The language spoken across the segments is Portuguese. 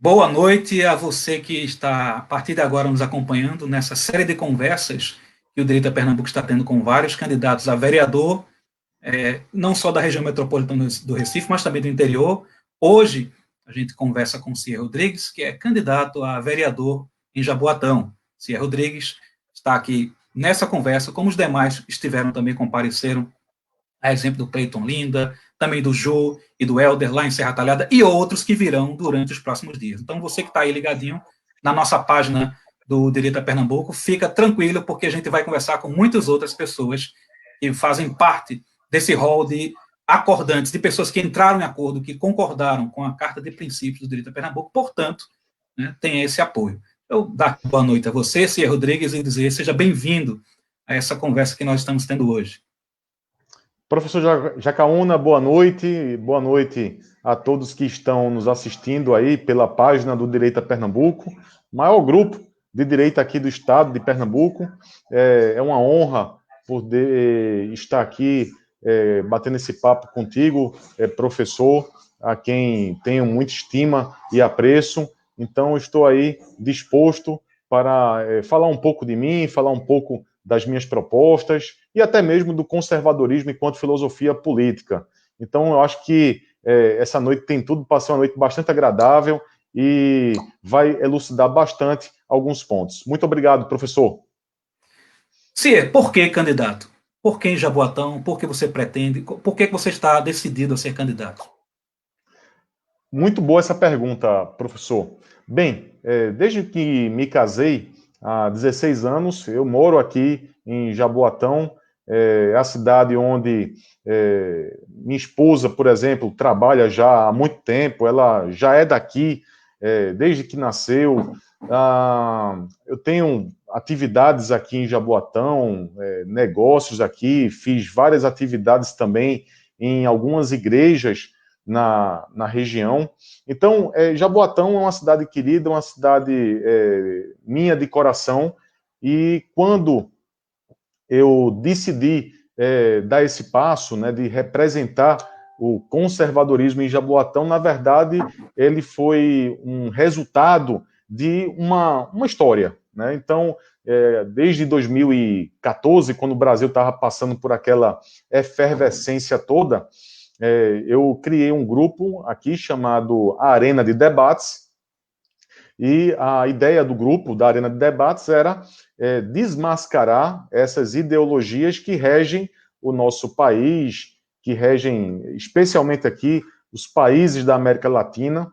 Boa noite a você que está, a partir de agora, nos acompanhando nessa série de conversas que o Direita Pernambuco está tendo com vários candidatos a vereador, não só da região metropolitana do Recife, mas também do interior. Hoje, a gente conversa com Cia Rodrigues, que é candidato a vereador em Jaboatão. Cia Rodrigues está aqui nessa conversa, como os demais estiveram também, compareceram, a exemplo do Cleiton Linda, também do Jô e do Helder lá em Serra Talhada, e outros que virão durante os próximos dias. Então, você que está aí ligadinho na nossa página do Direito a Pernambuco, fica tranquilo, porque a gente vai conversar com muitas outras pessoas que fazem parte desse rol de acordantes, de pessoas que entraram em acordo, que concordaram com a Carta de Princípios do Direito a Pernambuco, portanto, né, tem esse apoio. Eu dar boa noite a você, Cia Rodrigues, e dizer seja bem-vindo a essa conversa que nós estamos tendo hoje. Professor Jacaúna, boa noite a todos que estão nos assistindo aí pela página do Direito a Pernambuco, maior grupo de direito aqui do estado de Pernambuco. É uma honra poder estar aqui batendo esse papo contigo, professor, a quem tenho muita estima e apreço. Então, estou aí disposto para falar um pouco de mim, falar um pouco das minhas propostas e até mesmo do conservadorismo enquanto filosofia política. Então, eu acho que essa noite tem tudo para ser uma noite bastante agradável e vai elucidar bastante alguns pontos. Muito obrigado, professor. Cia, por que candidato? Por que em Jaboatão? Por que você pretende? Por que você está decidido a ser candidato? Muito boa essa pergunta, professor. Bem, desde que me casei, há 16 anos, eu moro aqui em Jaboatão, é a cidade onde minha esposa, por exemplo, trabalha já há muito tempo, ela já é daqui, desde que nasceu. Eu tenho atividades aqui em Jaboatão, negócios aqui, fiz várias atividades também em algumas igrejas na região. Então, Jaboatão é uma cidade querida, uma cidade minha de coração, e quando eu decidi dar esse passo, né, de representar o conservadorismo em Jaboatão, na verdade, ele foi um resultado de uma história, né? Então, desde 2014, quando o Brasil estava passando por aquela efervescência toda, eu criei um grupo aqui chamado Arena de Debates, e a ideia do grupo, da Arena de Debates, era desmascarar essas ideologias que regem o nosso país, que regem especialmente aqui os países da América Latina,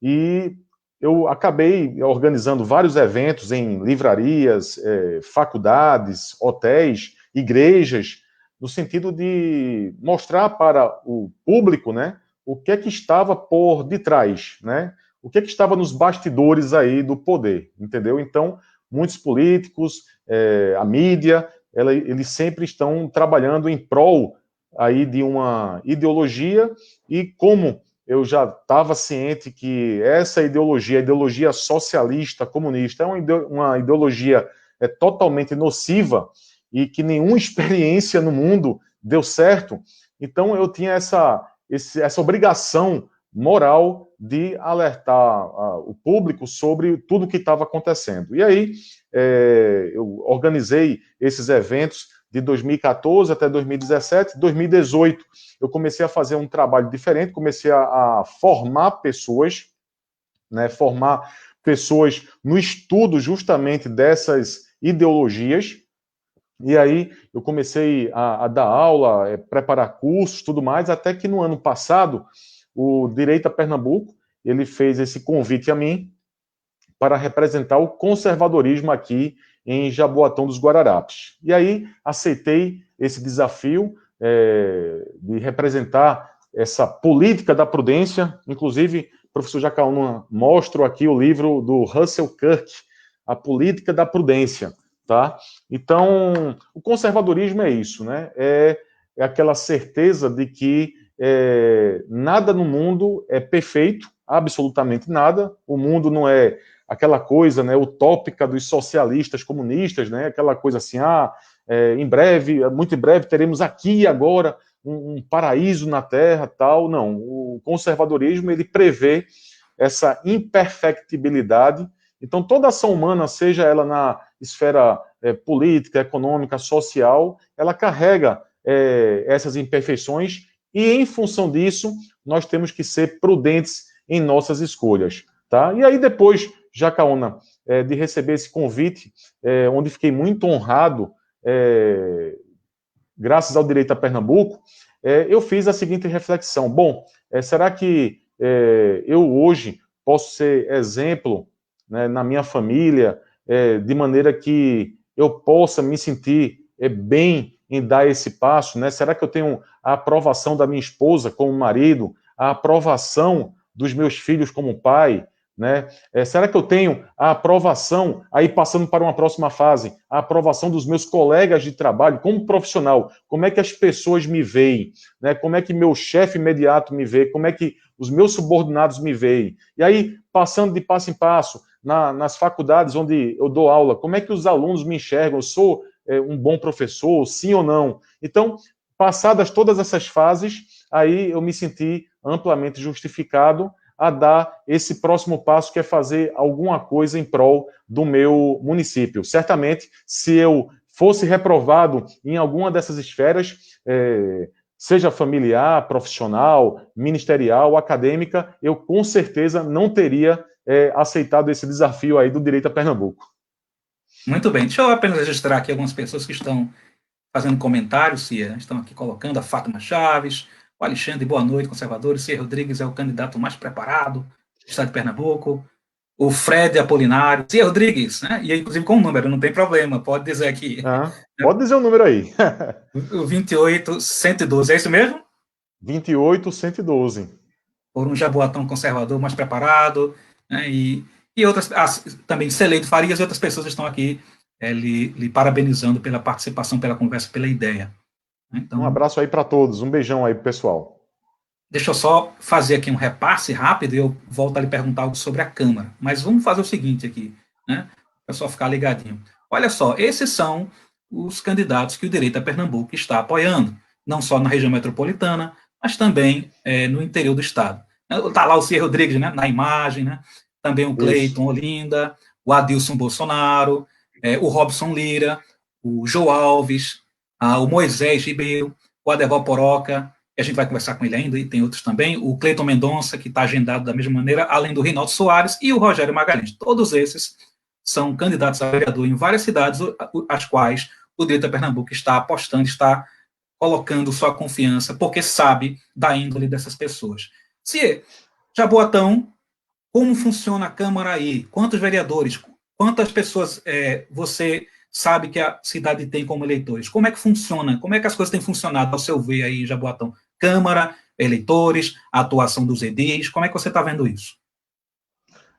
e eu acabei organizando vários eventos em livrarias, faculdades, hotéis, igrejas, no sentido de mostrar para o público, né, o que é que estava por detrás, né, o que é que estava nos bastidores aí do poder, entendeu? Então, muitos políticos, a mídia, eles sempre estão trabalhando em prol aí de uma ideologia, e como eu já estava ciente que essa ideologia, a ideologia socialista, comunista, é uma ideologia totalmente nociva e que nenhuma experiência no mundo deu certo, então eu tinha essa obrigação moral de alertar o público sobre tudo o que estava acontecendo. E aí, eu organizei esses eventos de 2014 até 2017. 2018, eu comecei a fazer um trabalho diferente, comecei a formar pessoas, né, formar pessoas no estudo justamente dessas ideologias. E aí eu comecei a dar aula, preparar cursos, tudo mais, até que no ano passado o Direito a Pernambuco ele fez esse convite a mim para representar o conservadorismo aqui em Jaboatão dos Guararapes. E aí aceitei esse desafio de representar essa política da prudência. Inclusive, professor Jacaúna, mostro aqui o livro do Russell Kirk, A Política da Prudência. Tá? Então, o conservadorismo é isso, né? É aquela certeza de que nada no mundo é perfeito, absolutamente nada. O mundo não é aquela coisa, né, utópica dos socialistas comunistas, né? Aquela coisa assim, em breve, muito em breve, teremos aqui e agora um paraíso na Terra, tal. Não, o conservadorismo ele prevê essa imperfectibilidade. Então, toda ação humana, seja ela na esfera política, econômica, social, ela carrega essas imperfeições e, em função disso, nós temos que ser prudentes em nossas escolhas. Tá? E aí, depois, Jacaúna, de receber esse convite, onde fiquei muito honrado, graças ao Direito a Pernambuco, eu fiz a seguinte reflexão. Bom, será que eu hoje posso ser exemplo, né, na minha família, de maneira que eu possa me sentir bem em dar esse passo? Né? Será que eu tenho a aprovação da minha esposa como marido, a aprovação dos meus filhos como pai? Né? Será que eu tenho a aprovação, aí passando para uma próxima fase, a aprovação dos meus colegas de trabalho como profissional? Como é que as pessoas me veem? Né? Como é que meu chefe imediato me vê? Como é que os meus subordinados me veem? E aí, passando de passo em passo, nas faculdades onde eu dou aula, como é que os alunos me enxergam? Eu sou um bom professor, sim ou não? Então, passadas todas essas fases, aí eu me senti amplamente justificado a dar esse próximo passo, que é fazer alguma coisa em prol do meu município. Certamente, se eu fosse reprovado em alguma dessas esferas, seja familiar, profissional, ministerial, acadêmica, eu com certeza não teria aceitado esse desafio aí do Direito a Pernambuco. Muito bem, deixa eu apenas registrar aqui algumas pessoas que estão fazendo comentários, Cia, estão aqui colocando a Fátima Chaves, o Alexandre, boa noite, conservadores, Cia Rodrigues é o candidato mais preparado do estado de Pernambuco, o Fred Apolinário, Cia Rodrigues, né? E inclusive com o número, não tem problema, pode dizer aqui. Pode dizer o número aí. O 28112, é isso mesmo? 28112. Por um jaboatão conservador mais preparado, né? E outras, também Celeito Farias e outras pessoas estão aqui lhe parabenizando pela participação, pela conversa, pela ideia. Então, um abraço aí para todos, um beijão aí pro pessoal. Deixa eu só fazer aqui um repasse rápido e eu volto a lhe perguntar algo sobre a Câmara. Mas vamos fazer o seguinte aqui, né? Para o pessoal ficar ligadinho. Olha só, esses são os candidatos que o Direito a Pernambuco está apoiando, não só na região metropolitana, mas também no interior do estado. Está lá o Cia Rodrigues, né, na imagem, né? Também o Cleiton Olinda, o Adilson Bolsonaro, o Robson Lira, o João Alves, o Moisés Ribeiro, o Adeval Poroca, que a gente vai conversar com ele ainda, e tem outros também, o Cleiton Mendonça, que está agendado da mesma maneira, além do Rinaldo Soares e o Rogério Magalhães. Todos esses são candidatos a vereador em várias cidades, as quais o Direito a Pernambuco está apostando, está colocando sua confiança, porque sabe da índole dessas pessoas. Se Jaboatão, como funciona a Câmara aí? Quantos vereadores? Quantas pessoas você sabe que a cidade tem como eleitores? Como é que funciona? Como é que as coisas têm funcionado, ao seu ver aí, Jaboatão? Câmara, eleitores, a atuação dos edis, como é que você está vendo isso?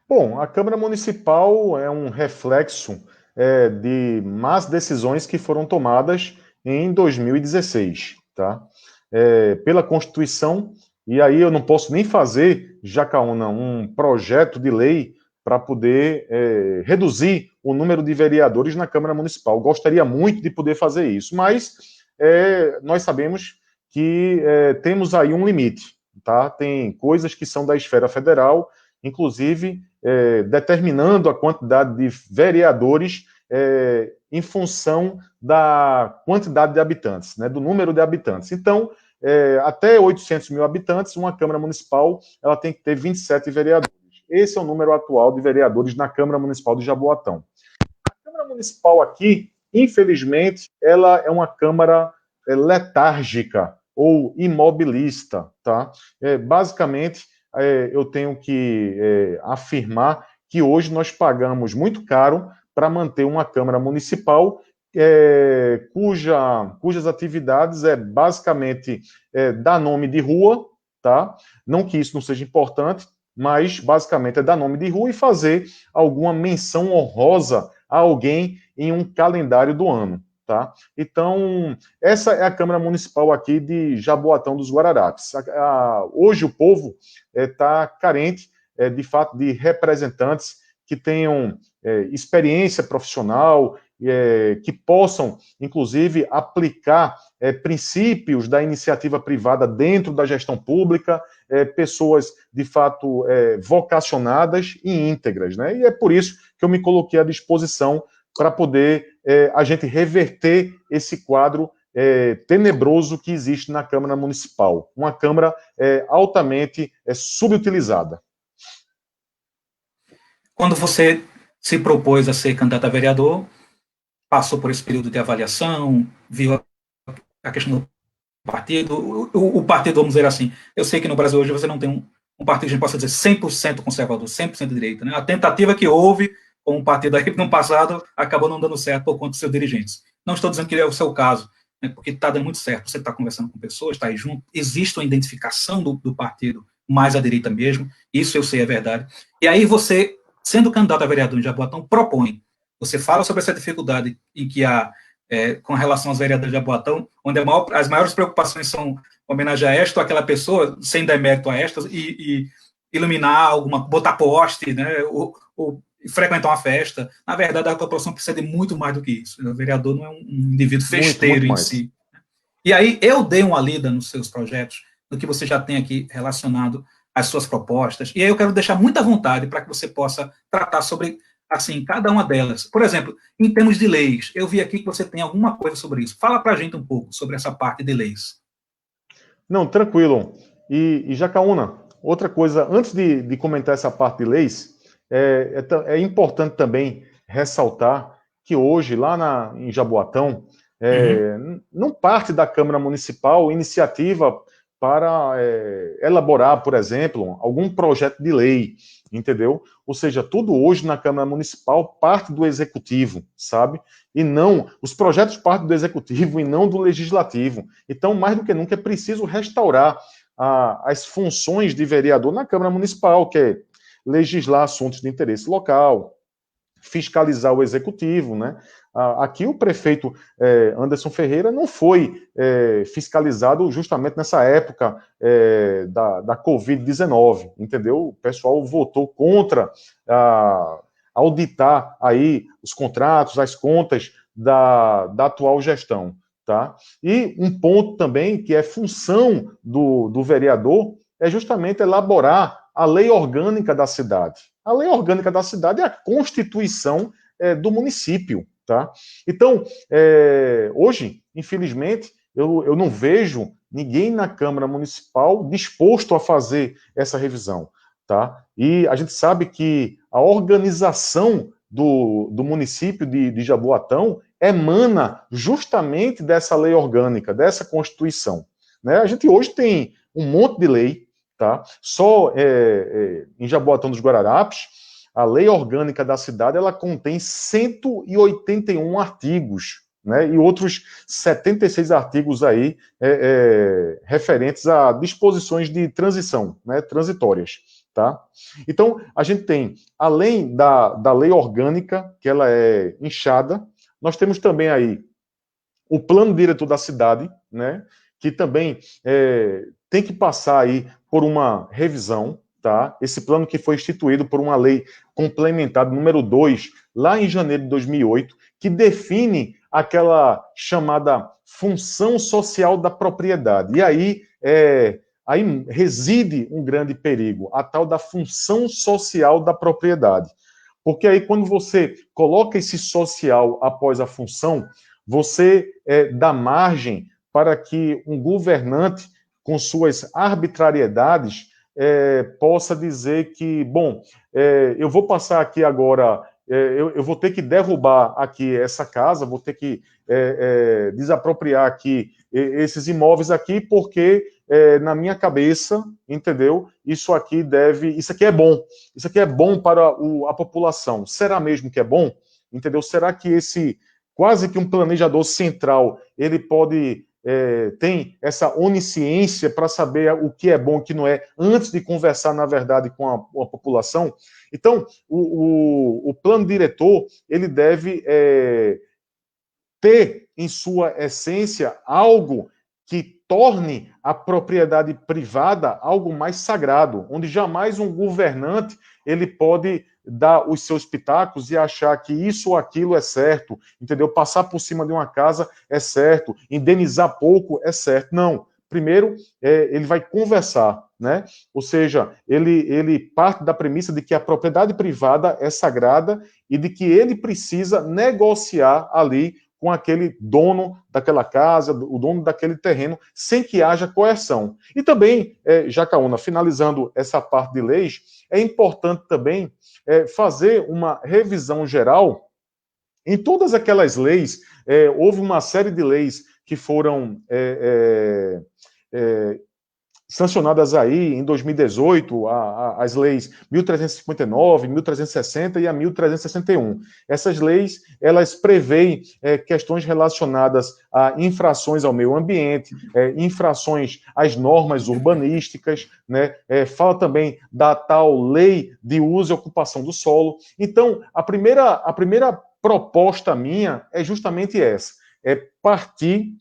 Bom, a Câmara Municipal é um reflexo de más decisões que foram tomadas em 2016, tá? Pela Constituição, e aí eu não posso nem fazer, Jacaúna, um projeto de lei para poder reduzir o número de vereadores na Câmara Municipal. Gostaria muito de poder fazer isso, mas nós sabemos que temos aí um limite, tá? Tem coisas que são da esfera federal, inclusive determinando a quantidade de vereadores em função da quantidade de habitantes, né, do número de habitantes. Então, até 800 mil habitantes, uma Câmara Municipal ela tem que ter 27 vereadores. Esse é o número atual de vereadores na Câmara Municipal de Jaboatão. A Câmara Municipal aqui, infelizmente, ela é uma Câmara letárgica ou imobilista, tá? Basicamente, eu tenho que afirmar que hoje nós pagamos muito caro para manter uma Câmara Municipal cujas atividades basicamente dar nome de rua, tá? Não que isso não seja importante, mas basicamente é dar nome de rua e fazer alguma menção honrosa a alguém em um calendário do ano, tá? Então, essa é a Câmara Municipal aqui de Jaboatão dos Guararapes. Hoje o povo está carente, de fato, de representantes que tenham experiência profissional que possam, inclusive, aplicar princípios da iniciativa privada dentro da gestão pública, pessoas, de fato, vocacionadas e íntegras, né? E é por isso que eu me coloquei à disposição para poder a gente reverter esse quadro tenebroso que existe na Câmara Municipal. Uma Câmara altamente subutilizada. Quando você se propôs a ser candidato a vereador, passou por esse período de avaliação, viu a questão do partido, o partido, vamos dizer assim, eu sei que no Brasil hoje você não tem um partido que a gente possa dizer 100% conservador, 100% de direita, né? A tentativa que houve com um partido aí no passado acabou não dando certo por conta dos seus dirigentes. Não estou dizendo que é o seu caso, né, porque está dando muito certo, você está conversando com pessoas, está aí junto, existe uma identificação do partido mais à direita mesmo, isso eu sei é verdade, e aí você, sendo candidato a vereador em Jaboatão, propõe, você fala sobre essa dificuldade em que há com relação aos vereadores de Jaboatão, onde as maiores preocupações são homenagear esta ou aquela pessoa, sem demérito a estas, e iluminar alguma, botar poste, né, ou frequentar uma festa. Na verdade, a população precisa de muito mais do que isso. O vereador não é um indivíduo festeiro muito em si. E aí, eu dei uma lida nos seus projetos, no que você já tem aqui relacionado às suas propostas, e aí eu quero deixar muita vontade para que você possa tratar sobre assim, cada uma delas. Por exemplo, em termos de leis, eu vi aqui que você tem alguma coisa sobre isso. Fala para a gente um pouco sobre essa parte de leis. Não, tranquilo. E Jacaúna, outra coisa, antes de comentar essa parte de leis, é importante também ressaltar que hoje, lá em Jaboatão, não parte da Câmara Municipal iniciativa para elaborar, por exemplo, algum projeto de lei, entendeu? Ou seja, tudo hoje na Câmara Municipal parte do Executivo, sabe? E não, os projetos partem do Executivo e não do Legislativo. Então, mais do que nunca, é preciso restaurar as funções de vereador na Câmara Municipal, que é legislar assuntos de interesse local, fiscalizar o Executivo, né? Aqui o prefeito Anderson Ferreira não foi fiscalizado justamente nessa época da Covid-19, entendeu? O pessoal votou contra auditar aí os contratos, as contas da atual gestão, tá? E um ponto também que é função do vereador é justamente elaborar a lei orgânica da cidade. A lei orgânica da cidade é a constituição do município, tá? Então, hoje, infelizmente, eu não vejo ninguém na Câmara Municipal disposto a fazer essa revisão, tá? E a gente sabe que a organização do município de Jaboatão emana justamente dessa lei orgânica, dessa Constituição, né? A gente hoje tem um monte de lei, tá? Só em Jaboatão dos Guararapes, a lei orgânica da cidade, ela contém 181 artigos, né? E outros 76 artigos aí referentes a disposições de transição, né? Transitórias, tá? Então, a gente tem, além da lei orgânica, que ela é inchada, nós temos também aí o plano diretor da cidade, né? Que também tem que passar aí por uma revisão, tá? Esse plano que foi instituído por uma lei complementar número 2, lá em janeiro de 2008, que define aquela chamada função social da propriedade. E aí reside um grande perigo, a tal da função social da propriedade. Porque aí quando você coloca esse social após a função, você dá margem para que um governante, com suas arbitrariedades, possa dizer que, bom, eu vou passar aqui agora, eu vou ter que derrubar aqui essa casa, vou ter que desapropriar aqui esses imóveis aqui, porque na minha cabeça, entendeu? Isso aqui é bom. Isso aqui é bom para a população. Será mesmo que é bom? Entendeu? Será que quase que um planejador central, ele pode tem essa onisciência para saber o que é bom e o que não é, antes de conversar, na verdade, com a população? Então, o plano diretor, ele deve ter em sua essência algo que torne a propriedade privada algo mais sagrado, onde jamais um governante ele pode dar os seus pitacos e achar que isso ou aquilo é certo, entendeu? Passar por cima de uma casa é certo, indenizar pouco é certo. Não. Primeiro, ele vai conversar, né? Ou seja, ele parte da premissa de que a propriedade privada é sagrada e de que ele precisa negociar ali com aquele dono daquela casa, o dono daquele terreno, sem que haja coerção. E também, Jacaúna, finalizando essa parte de leis, é importante também fazer uma revisão geral em todas aquelas leis. Houve uma série de leis que foram sancionadas aí em 2018, as leis 1359, 1360 e a 1361. Essas leis, elas preveem questões relacionadas a infrações ao meio ambiente, infrações às normas urbanísticas, né? Fala também da tal lei de uso e ocupação do solo. Então, a primeira proposta minha é justamente essa, é partir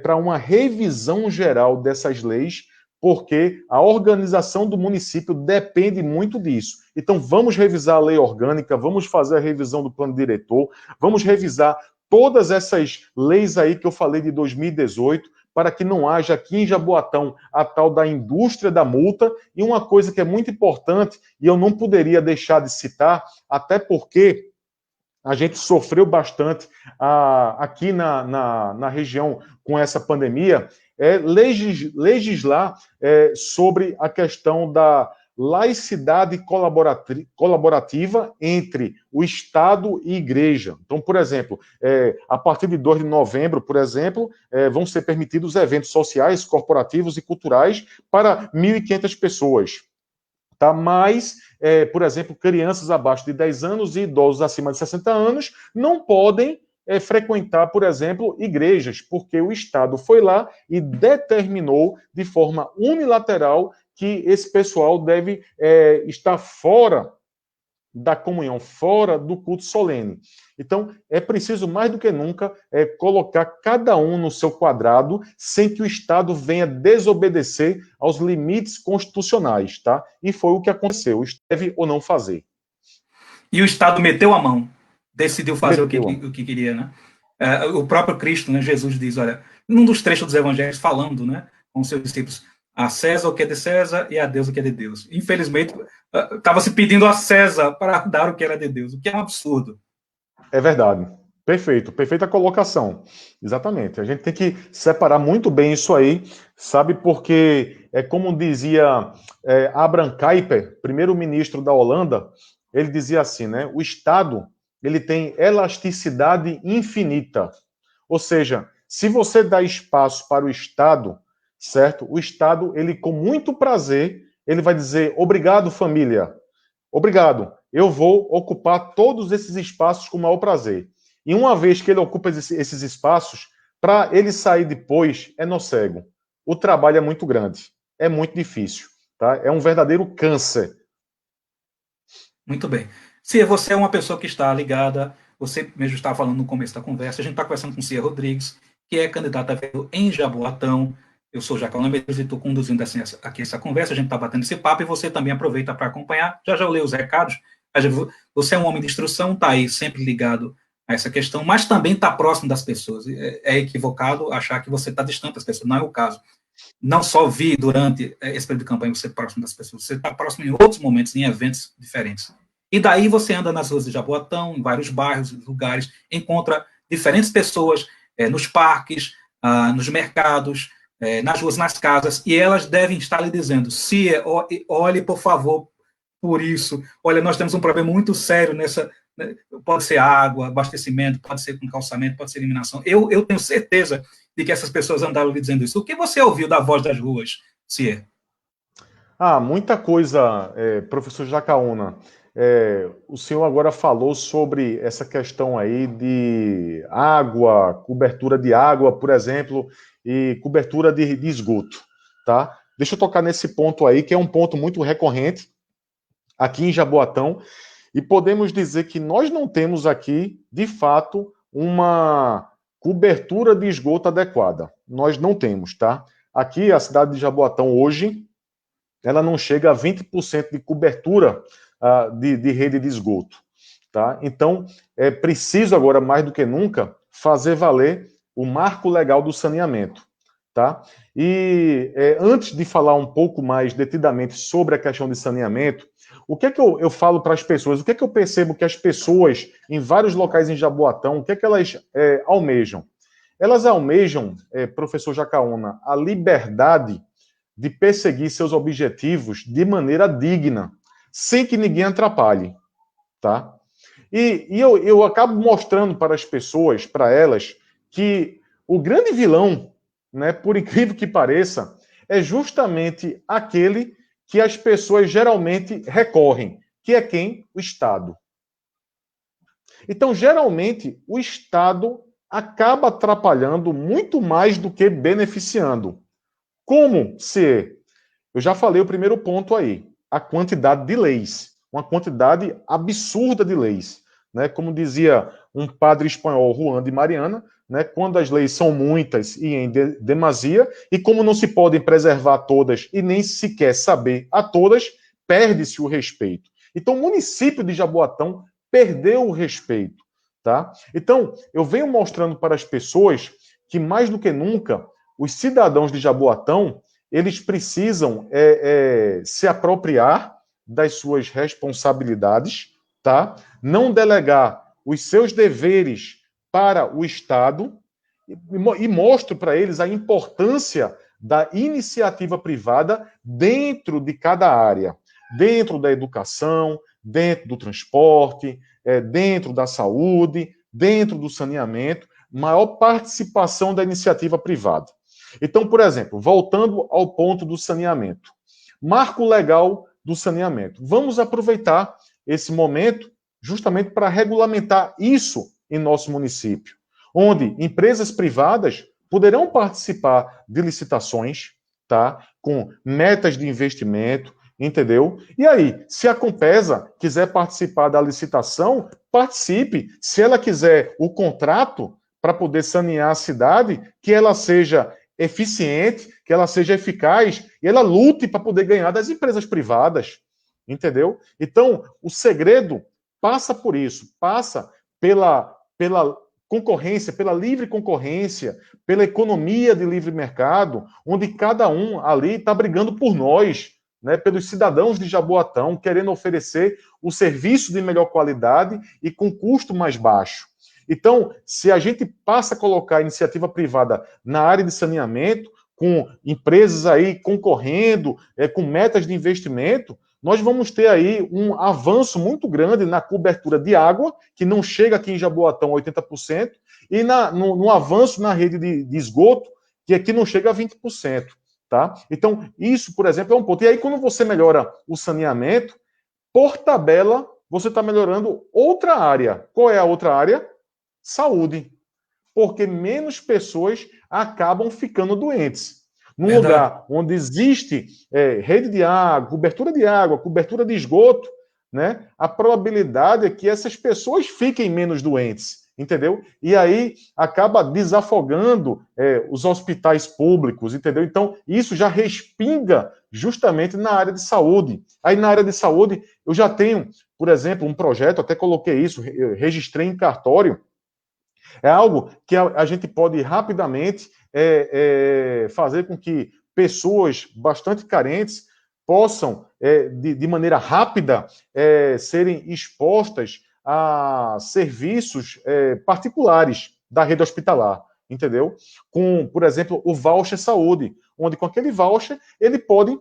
para uma revisão geral dessas leis, porque a organização do município depende muito disso. Então, vamos revisar a lei orgânica, vamos fazer a revisão do plano diretor, vamos revisar todas essas leis aí que eu falei de 2018, para que não haja aqui em Jaboatão a tal da indústria da multa. E uma coisa que é muito importante, e eu não poderia deixar de citar, até porque a gente sofreu bastante aqui na região com essa pandemia, legislar sobre a questão da laicidade colaborativa entre o Estado e igreja. Então, por exemplo, a partir de 2 de novembro, por exemplo, vão ser permitidos eventos sociais, corporativos e culturais para 1.500 pessoas. Tá? Mas, por exemplo, crianças abaixo de 10 anos e idosos acima de 60 anos não podem frequentar, por exemplo, igrejas, porque o Estado foi lá e determinou de forma unilateral que esse pessoal deve estar fora da comunhão, fora do culto solene. Então, é preciso, mais do que nunca, colocar cada um no seu quadrado, sem que o Estado venha desobedecer aos limites constitucionais, tá? E foi o que aconteceu. Deve ou não fazer. E o Estado meteu a mão, decidiu fazer o que queria, né? O próprio Cristo, né, Jesus diz, olha, num dos trechos dos evangelhos, falando, né, com os seus discípulos, a César o que é de César e a Deus o que é de Deus. Infelizmente, estava se pedindo a César para dar o que era de Deus, o que é um absurdo. É verdade. Perfeito, perfeita colocação. Exatamente. A gente tem que separar muito bem isso aí, sabe? Porque, como dizia Abraham Kuyper, primeiro-ministro da Holanda, ele dizia assim, né? O Estado, ele tem elasticidade infinita. Ou seja, se você dá espaço para o Estado, certo? O Estado, ele com muito prazer, ele vai dizer, obrigado, família. Obrigado. Eu vou ocupar todos esses espaços com o maior prazer. E uma vez que ele ocupa esses espaços, para ele sair depois, é no cego. O trabalho é muito grande. É muito difícil. Tá? É um verdadeiro câncer. Muito bem. Se você é uma pessoa que está ligada, você mesmo estava falando no começo da conversa, a gente está conversando com Cia Rodrigues, que é candidata a vereador em Jaboatão. Eu sou Jacaúna Medeiros e estou conduzindo aqui essa conversa, a gente está batendo esse papo e você também aproveita para acompanhar. Já eu leio os recados. Você é um homem de instrução, está aí sempre ligado a essa questão, mas também está próximo das pessoas. É equivocado achar que você está distante das pessoas, não é o caso. Não só vi durante esse período de campanha você próximo das pessoas, você está próximo em outros momentos, em eventos diferentes. E daí você anda nas ruas de Jaboatão, em vários bairros, lugares, encontra diferentes pessoas nos parques, nos mercados, nas ruas, nas casas, e elas devem estar lhe dizendo, Cia, olhe, por favor, por isso. Olha, nós temos um problema muito sério nessa... Pode ser água, abastecimento, pode ser com calçamento, pode ser eliminação. Eu tenho certeza de que essas pessoas andaram lhe dizendo isso. O que você ouviu da voz das ruas, Cia? Muita coisa, professor Jacaúna. O senhor agora falou sobre essa questão aí de água, cobertura de água, por exemplo, e cobertura de esgoto, tá? Deixa eu tocar nesse ponto aí, que é um ponto muito recorrente aqui em Jaboatão, e podemos dizer que nós não temos aqui, de fato, uma cobertura de esgoto adequada. Nós não temos, tá? Aqui, a cidade de Jaboatão hoje, ela não chega a 20% de cobertura de rede de esgoto. Tá? Então, é preciso agora, mais do que nunca, fazer valer o marco legal do saneamento. Tá? E antes de falar um pouco mais detidamente sobre a questão de saneamento, o que é que eu falo para as pessoas? O que é que eu percebo que as pessoas, em vários locais em Jaboatão, o que é que elas almejam? Elas almejam, professor Jacaúna, a liberdade de perseguir seus objetivos de maneira digna, sem que ninguém atrapalhe. Tá? E eu acabo mostrando para as pessoas, para elas, que o grande vilão, né, por incrível que pareça, é justamente aquele que as pessoas geralmente recorrem, que é quem? O Estado. Então, geralmente, o Estado acaba atrapalhando muito mais do que beneficiando. Como se... Eu já falei o primeiro ponto aí, a quantidade de leis, uma quantidade absurda de leis. Né? Como dizia um padre espanhol, Juan de Mariana, né? Quando as leis são muitas e em demasia, e como não se podem preservar todas e nem sequer saber a todas, perde-se o respeito. Então, o município de Jaboatão perdeu o respeito. Tá? Então, eu venho mostrando para as pessoas que, mais do que nunca, os cidadãos de Jaboatão eles precisam se apropriar das suas responsabilidades, tá? Não delegar os seus deveres para o Estado e mostro para eles a importância da iniciativa privada dentro de cada área, dentro da educação, dentro do transporte, dentro da saúde, dentro do saneamento, maior participação da iniciativa privada. Então, por exemplo, voltando ao ponto do saneamento. Marco legal do saneamento. Vamos aproveitar esse momento justamente para regulamentar isso em nosso município, onde empresas privadas poderão participar de licitações, tá? Com metas de investimento, entendeu? E aí, se a Compesa quiser participar da licitação, participe. Se ela quiser o contrato para poder sanear a cidade, que ela seja eficiente, que ela seja eficaz e ela lute para poder ganhar das empresas privadas, entendeu? Então, o segredo passa por isso, passa pela concorrência, pela livre concorrência, pela economia de livre mercado, onde cada um ali está brigando por nós, né, pelos cidadãos de Jaboatão, querendo oferecer o serviço de melhor qualidade e com custo mais baixo. Então, se a gente passa a colocar a iniciativa privada na área de saneamento, com empresas aí concorrendo, com metas de investimento, nós vamos ter aí um avanço muito grande na cobertura de água, que não chega aqui em Jaboatão a 80%, e no avanço na rede de esgoto, que aqui não chega a 20%. Tá? Então, isso, por exemplo, é um ponto. E aí, quando você melhora o saneamento, por tabela, você está melhorando outra área. Qual é a outra área? Saúde, porque menos pessoas acabam ficando doentes. Num lugar onde existe rede de água, cobertura de esgoto, né, a probabilidade é que essas pessoas fiquem menos doentes, entendeu? E aí acaba desafogando os hospitais públicos, entendeu? Então, isso já respinga justamente na área de saúde. Aí na área de saúde, eu já tenho, por exemplo, um projeto, até coloquei isso, eu registrei em cartório. É algo que a gente pode rapidamente fazer com que pessoas bastante carentes possam, de maneira rápida, serem expostas a serviços particulares da rede hospitalar, entendeu? Com, por exemplo, o voucher saúde, onde com aquele voucher ele pode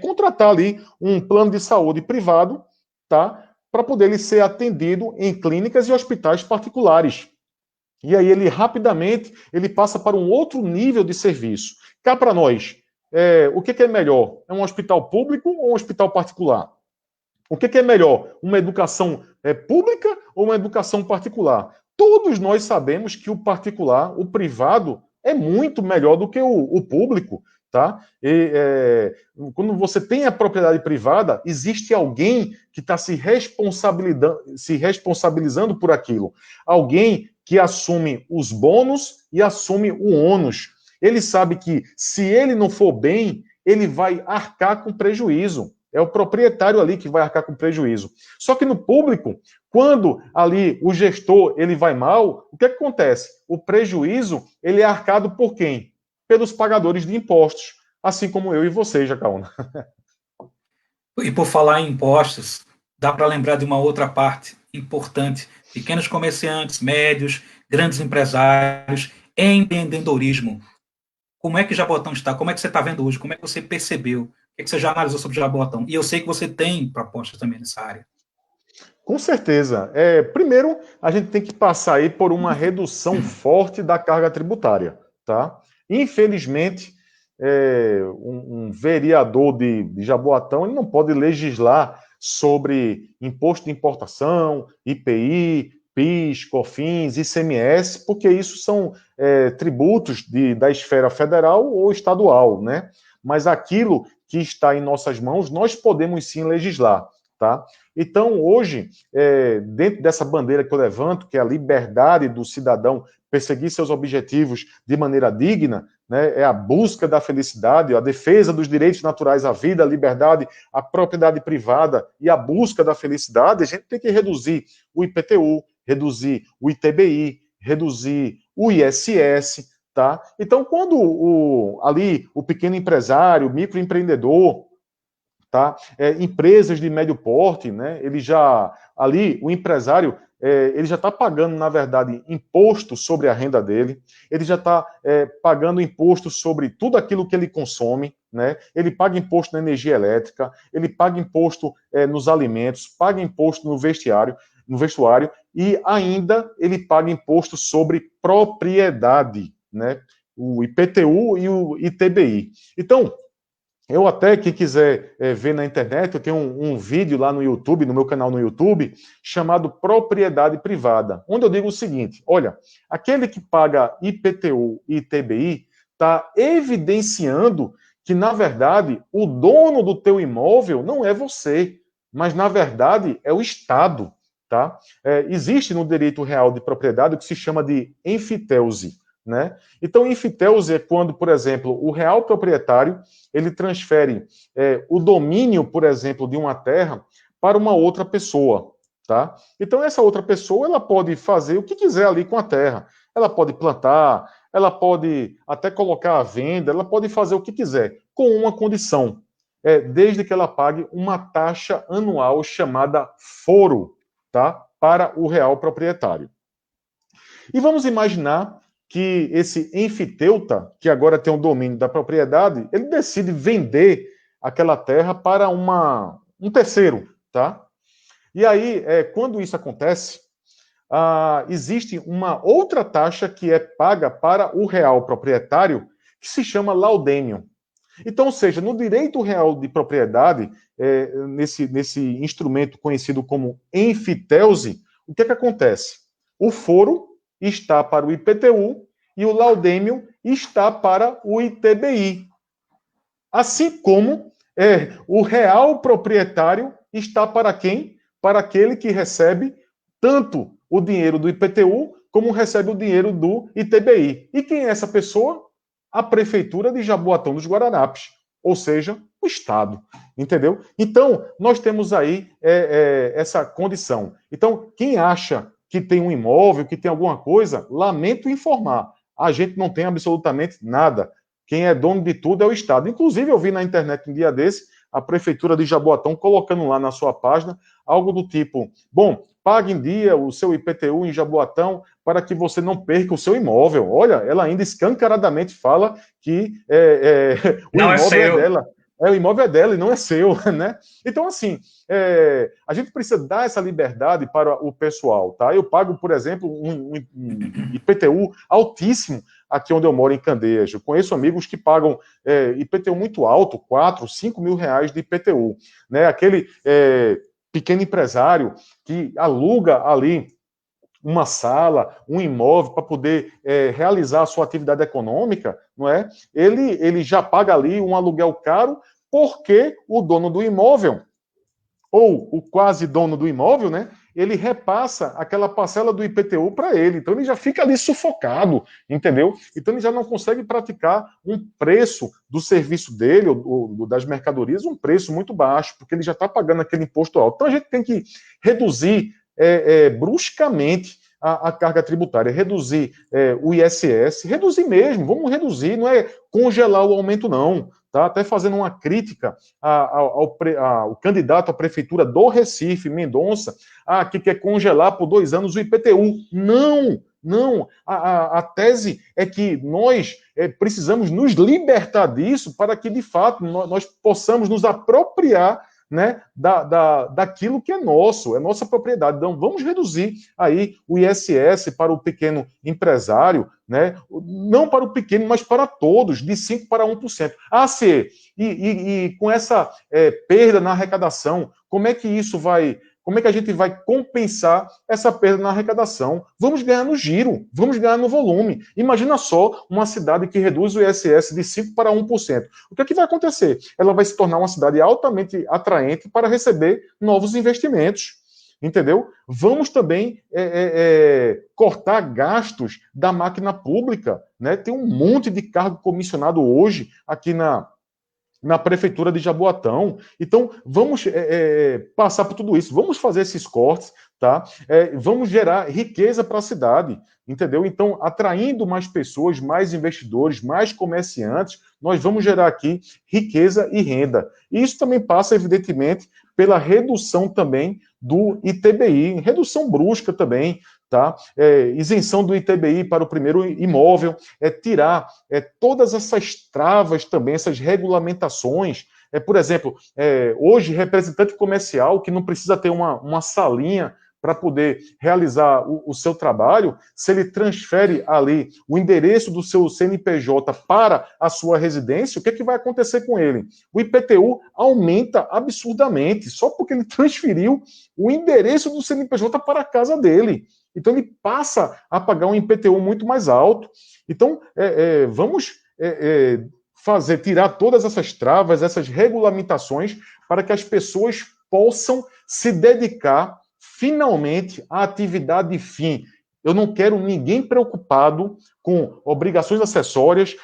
contratar ali um plano de saúde privado, tá? Para poder ele ser atendido em clínicas e hospitais particulares. E aí ele rapidamente ele passa para um outro nível de serviço. Cá para nós, o que é melhor? É um hospital público ou um hospital particular? O que é melhor? Uma educação pública ou uma educação particular? Todos nós sabemos que o particular, o privado, é muito melhor do que o público. Tá? Quando você tem a propriedade privada, existe alguém que está se responsabilizando por aquilo. Alguém que assume os bônus e assume o ônus. Ele sabe que, se ele não for bem, ele vai arcar com prejuízo. é o proprietário ali que vai arcar com prejuízo. Só que no público, quando ali o gestor ele vai mal, o que acontece? O prejuízo ele é arcado por quem? Pelos pagadores de impostos, assim como eu e você, Jacaúna. E por falar em impostos, dá para lembrar de uma outra parte importante: pequenos comerciantes, médios, grandes empresários, empreendedorismo. Como é que Jaboatão está? Como é que você está vendo hoje? Como é que você percebeu? O que, é que você já analisou sobre Jaboatão? E eu sei que você tem propostas também nessa área. Com certeza. Primeiro, a gente tem que passar aí por uma redução forte da carga tributária, tá? Infelizmente, um vereador de Jaboatão ele não pode legislar sobre imposto de importação, IPI, PIS, COFINS, ICMS, porque isso são tributos da esfera federal ou estadual, né? Mas aquilo que está em nossas mãos, nós podemos sim legislar, tá? Então, hoje, dentro dessa bandeira que eu levanto, que é a liberdade do cidadão perseguir seus objetivos de maneira digna, né, é a busca da felicidade, a defesa dos direitos naturais à vida, à liberdade, à propriedade privada e a busca da felicidade, a gente tem que reduzir o IPTU, reduzir o ITBI, reduzir o ISS, tá? Então, quando ali o pequeno empresário, o microempreendedor, tá? Empresas de médio porte, né? Ele já ali o empresário ele já está pagando, na verdade, imposto sobre a renda dele, ele já está pagando imposto sobre tudo aquilo que ele consome, né? Ele paga imposto na energia elétrica, ele paga imposto nos alimentos, paga imposto no vestuário e ainda ele paga imposto sobre propriedade, né? O IPTU e o ITBI. Então, eu até, quem quiser ver na internet, eu tenho um vídeo lá no YouTube, no meu canal no YouTube, chamado Propriedade Privada, onde eu digo o seguinte, olha, aquele que paga IPTU e ITBI está evidenciando que, na verdade, o dono do teu imóvel não é você, mas, na verdade, é o Estado, tá? Existe no direito real de propriedade o que se chama de enfiteusi, né? Então, enfiteusi é quando, por exemplo, o real proprietário ele transfere o domínio, por exemplo, de uma terra para uma outra pessoa, tá? Então, essa outra pessoa ela pode fazer o que quiser ali com a terra. Ela pode plantar, ela pode até colocar à venda, ela pode fazer o que quiser, com uma condição, desde que ela pague uma taxa anual chamada foro, tá? Para o real proprietário. E vamos imaginar que esse enfiteuta, que agora tem o domínio da propriedade, ele decide vender aquela terra para um terceiro, tá? E aí, quando isso acontece, existe uma outra taxa que é paga para o real proprietário, que se chama laudêmio. Então, ou seja, no direito real de propriedade, nesse instrumento conhecido como enfiteusi, o que acontece? O foro está para o IPTU e o laudêmio está para o ITBI. Assim como o real proprietário está para quem? Para aquele que recebe tanto o dinheiro do IPTU como recebe o dinheiro do ITBI. E quem é essa pessoa? A Prefeitura de Jaboatão dos Guararapes, ou seja, o Estado. Entendeu? Então, nós temos aí essa condição. Então, quem acha que tem um imóvel, que tem alguma coisa, lamento informar. A gente não tem absolutamente nada. Quem é dono de tudo é o Estado. Inclusive, eu vi na internet um dia desse a Prefeitura de Jaboatão colocando lá na sua página algo do tipo: bom, pague em dia o seu IPTU em Jaboatão para que você não perca o seu imóvel. Olha, ela ainda escancaradamente fala que o Não é imóvel é seu. dela. O imóvel é dela e não é seu, né? Então, assim, a gente precisa dar essa liberdade para o pessoal, tá? Eu pago, por exemplo, um IPTU altíssimo aqui onde eu moro, em Candeias. Eu conheço amigos que pagam IPTU muito alto, 4, 5 mil reais de IPTU, né? Aquele pequeno empresário que aluga ali uma sala, um imóvel para poder realizar a sua atividade econômica, não é? Ele já paga ali um aluguel caro porque o dono do imóvel, ou o quase dono do imóvel, né? ele repassa aquela parcela do IPTU para ele. Então ele já fica ali sufocado, entendeu? Então ele já não consegue praticar um preço do serviço dele, ou das mercadorias, um preço muito baixo, porque ele já está pagando aquele imposto alto. Então a gente tem que reduzir bruscamente a carga tributária, reduzir o ISS, reduzir mesmo, vamos reduzir, não é congelar o aumento, não. Tá? Até fazendo uma crítica ao candidato à prefeitura do Recife, Mendonça, que quer congelar por 2 anos o IPTU. Não, não. A tese é que nós precisamos nos libertar disso para que, de fato, nós possamos nos apropriar, né, daquilo que é nosso, é nossa propriedade. Então, vamos reduzir aí o ISS para o pequeno empresário, né, não para o pequeno, mas para todos, de 5% para 1%. E com essa perda na arrecadação, como é que a gente vai compensar essa perda na arrecadação? Vamos ganhar no giro, vamos ganhar no volume. Imagina só uma cidade que reduz o ISS de 5% para 1%. O que é que vai acontecer? Ela vai se tornar uma cidade altamente atraente para receber novos investimentos. Entendeu? Vamos também cortar gastos da máquina pública. Né? Tem um monte de cargo comissionado hoje aqui na prefeitura de Jaboatão. Então, vamos passar por tudo isso, vamos fazer esses cortes, tá? Vamos gerar riqueza para a cidade, entendeu? Então, atraindo mais pessoas, mais investidores, mais comerciantes, nós vamos gerar aqui riqueza e renda. E isso também passa, evidentemente, pela redução também do ITBI, redução brusca também, tá? Isenção do ITBI para o primeiro imóvel, tirar todas essas travas também, essas regulamentações. Por exemplo, hoje, representante comercial que não precisa ter uma salinha para poder realizar o seu trabalho, se ele transfere ali o endereço do seu CNPJ para a sua residência, o que é que vai acontecer com ele? O IPTU aumenta absurdamente, só porque ele transferiu o endereço do CNPJ para a casa dele. Então ele passa a pagar um IPTU muito mais alto. Então, vamos tirar todas essas travas, essas regulamentações, para que as pessoas possam se dedicar finalmente à atividade fim. Eu não quero ninguém preocupado com obrigações acessórias.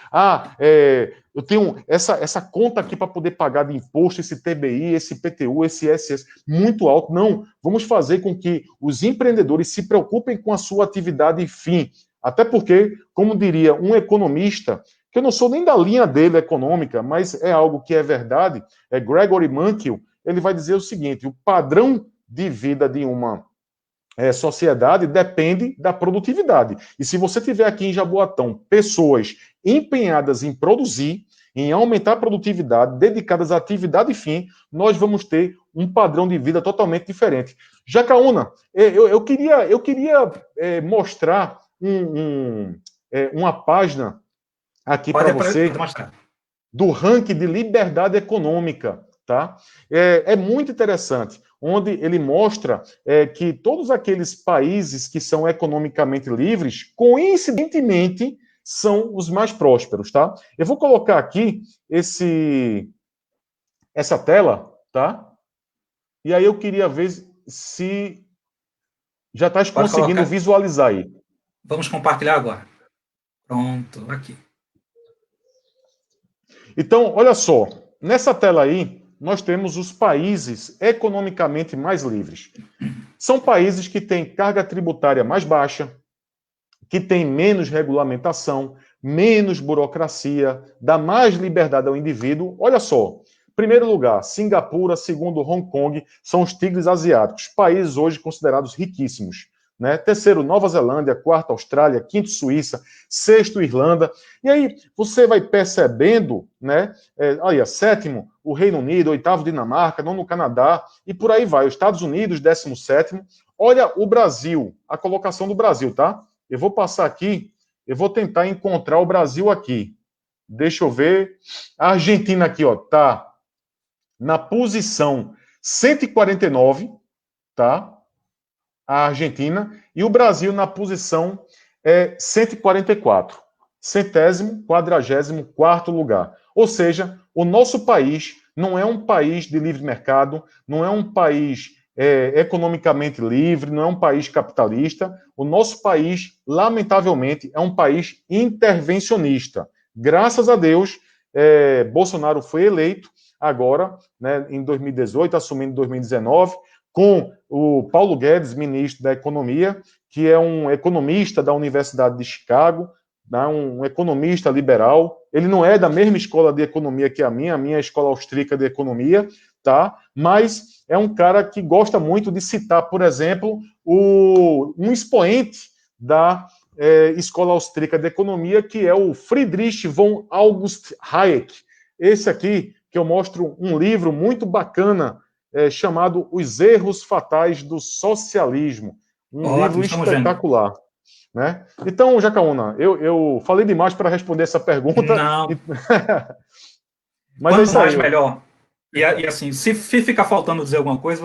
Eu tenho essa conta aqui para poder pagar de imposto, esse TBI, esse PTU, esse ISS, muito alto. Não, vamos fazer com que os empreendedores se preocupem com a sua atividade fim. Até porque, como diria um economista, que eu não sou nem da linha dele econômica, mas é algo que é verdade, Gregory Mankiw, ele vai dizer o seguinte: o padrão de vida de uma sociedade depende da produtividade. E se você tiver aqui em Jaboatão pessoas empenhadas em produzir, em aumentar a produtividade, dedicadas à atividade fim, nós vamos ter um padrão de vida totalmente diferente. Jacaúna, eu queria mostrar uma página aqui para você do ranking de liberdade econômica. Tá? É muito interessante, onde ele mostra que todos aqueles países que são economicamente livres, coincidentemente, são os mais prósperos. Tá? Eu vou colocar aqui essa tela, tá? E aí eu queria ver se já está conseguindo visualizar aí. Vamos compartilhar agora. Pronto, aqui. Então, olha só, nessa tela aí, nós temos os países economicamente mais livres. São países que têm carga tributária mais baixa, que têm menos regulamentação, menos burocracia, dá mais liberdade ao indivíduo. Olha só, primeiro lugar, Singapura, segundo, Hong Kong, são os tigres asiáticos, países hoje considerados riquíssimos. Né? Terceiro, Nova Zelândia. Quarto, Austrália. Quinto, Suíça. Sexto, Irlanda. E aí você vai percebendo, né? Sétimo, o Reino Unido. Oitavo, Dinamarca. Nono, Canadá. E por aí vai. Os Estados Unidos, 17º. Olha o Brasil, a colocação do Brasil, tá? Eu vou passar aqui, eu vou tentar encontrar o Brasil aqui. Deixa eu ver. A Argentina aqui, ó, tá na posição 149, tá? A Argentina, e o Brasil na posição 144, 144º lugar. Ou seja, o nosso país não é um país de livre mercado, não é um país economicamente livre, não é um país capitalista. O nosso país, lamentavelmente, é um país intervencionista. Graças a Deus, Bolsonaro foi eleito agora, né, em 2018, assumindo 2019, com o Paulo Guedes, ministro da Economia, que é um economista da Universidade de Chicago, né, um economista liberal. Ele não é da mesma escola de economia que a minha é a escola austríaca de economia, tá? Mas é um cara que gosta muito de citar, por exemplo, um expoente da escola austríaca de economia, que é o Friedrich von August Hayek. Esse aqui, que eu mostro um livro muito bacana, chamado Os Erros Fatais do Socialismo. Um livro Ótimo, estamos vendo. espetacular. Né? Então, Jacaúna, eu falei demais para responder essa pergunta. Não, Mas é quanto isso mais, aí. melhor. E assim, se ficar faltando dizer alguma coisa,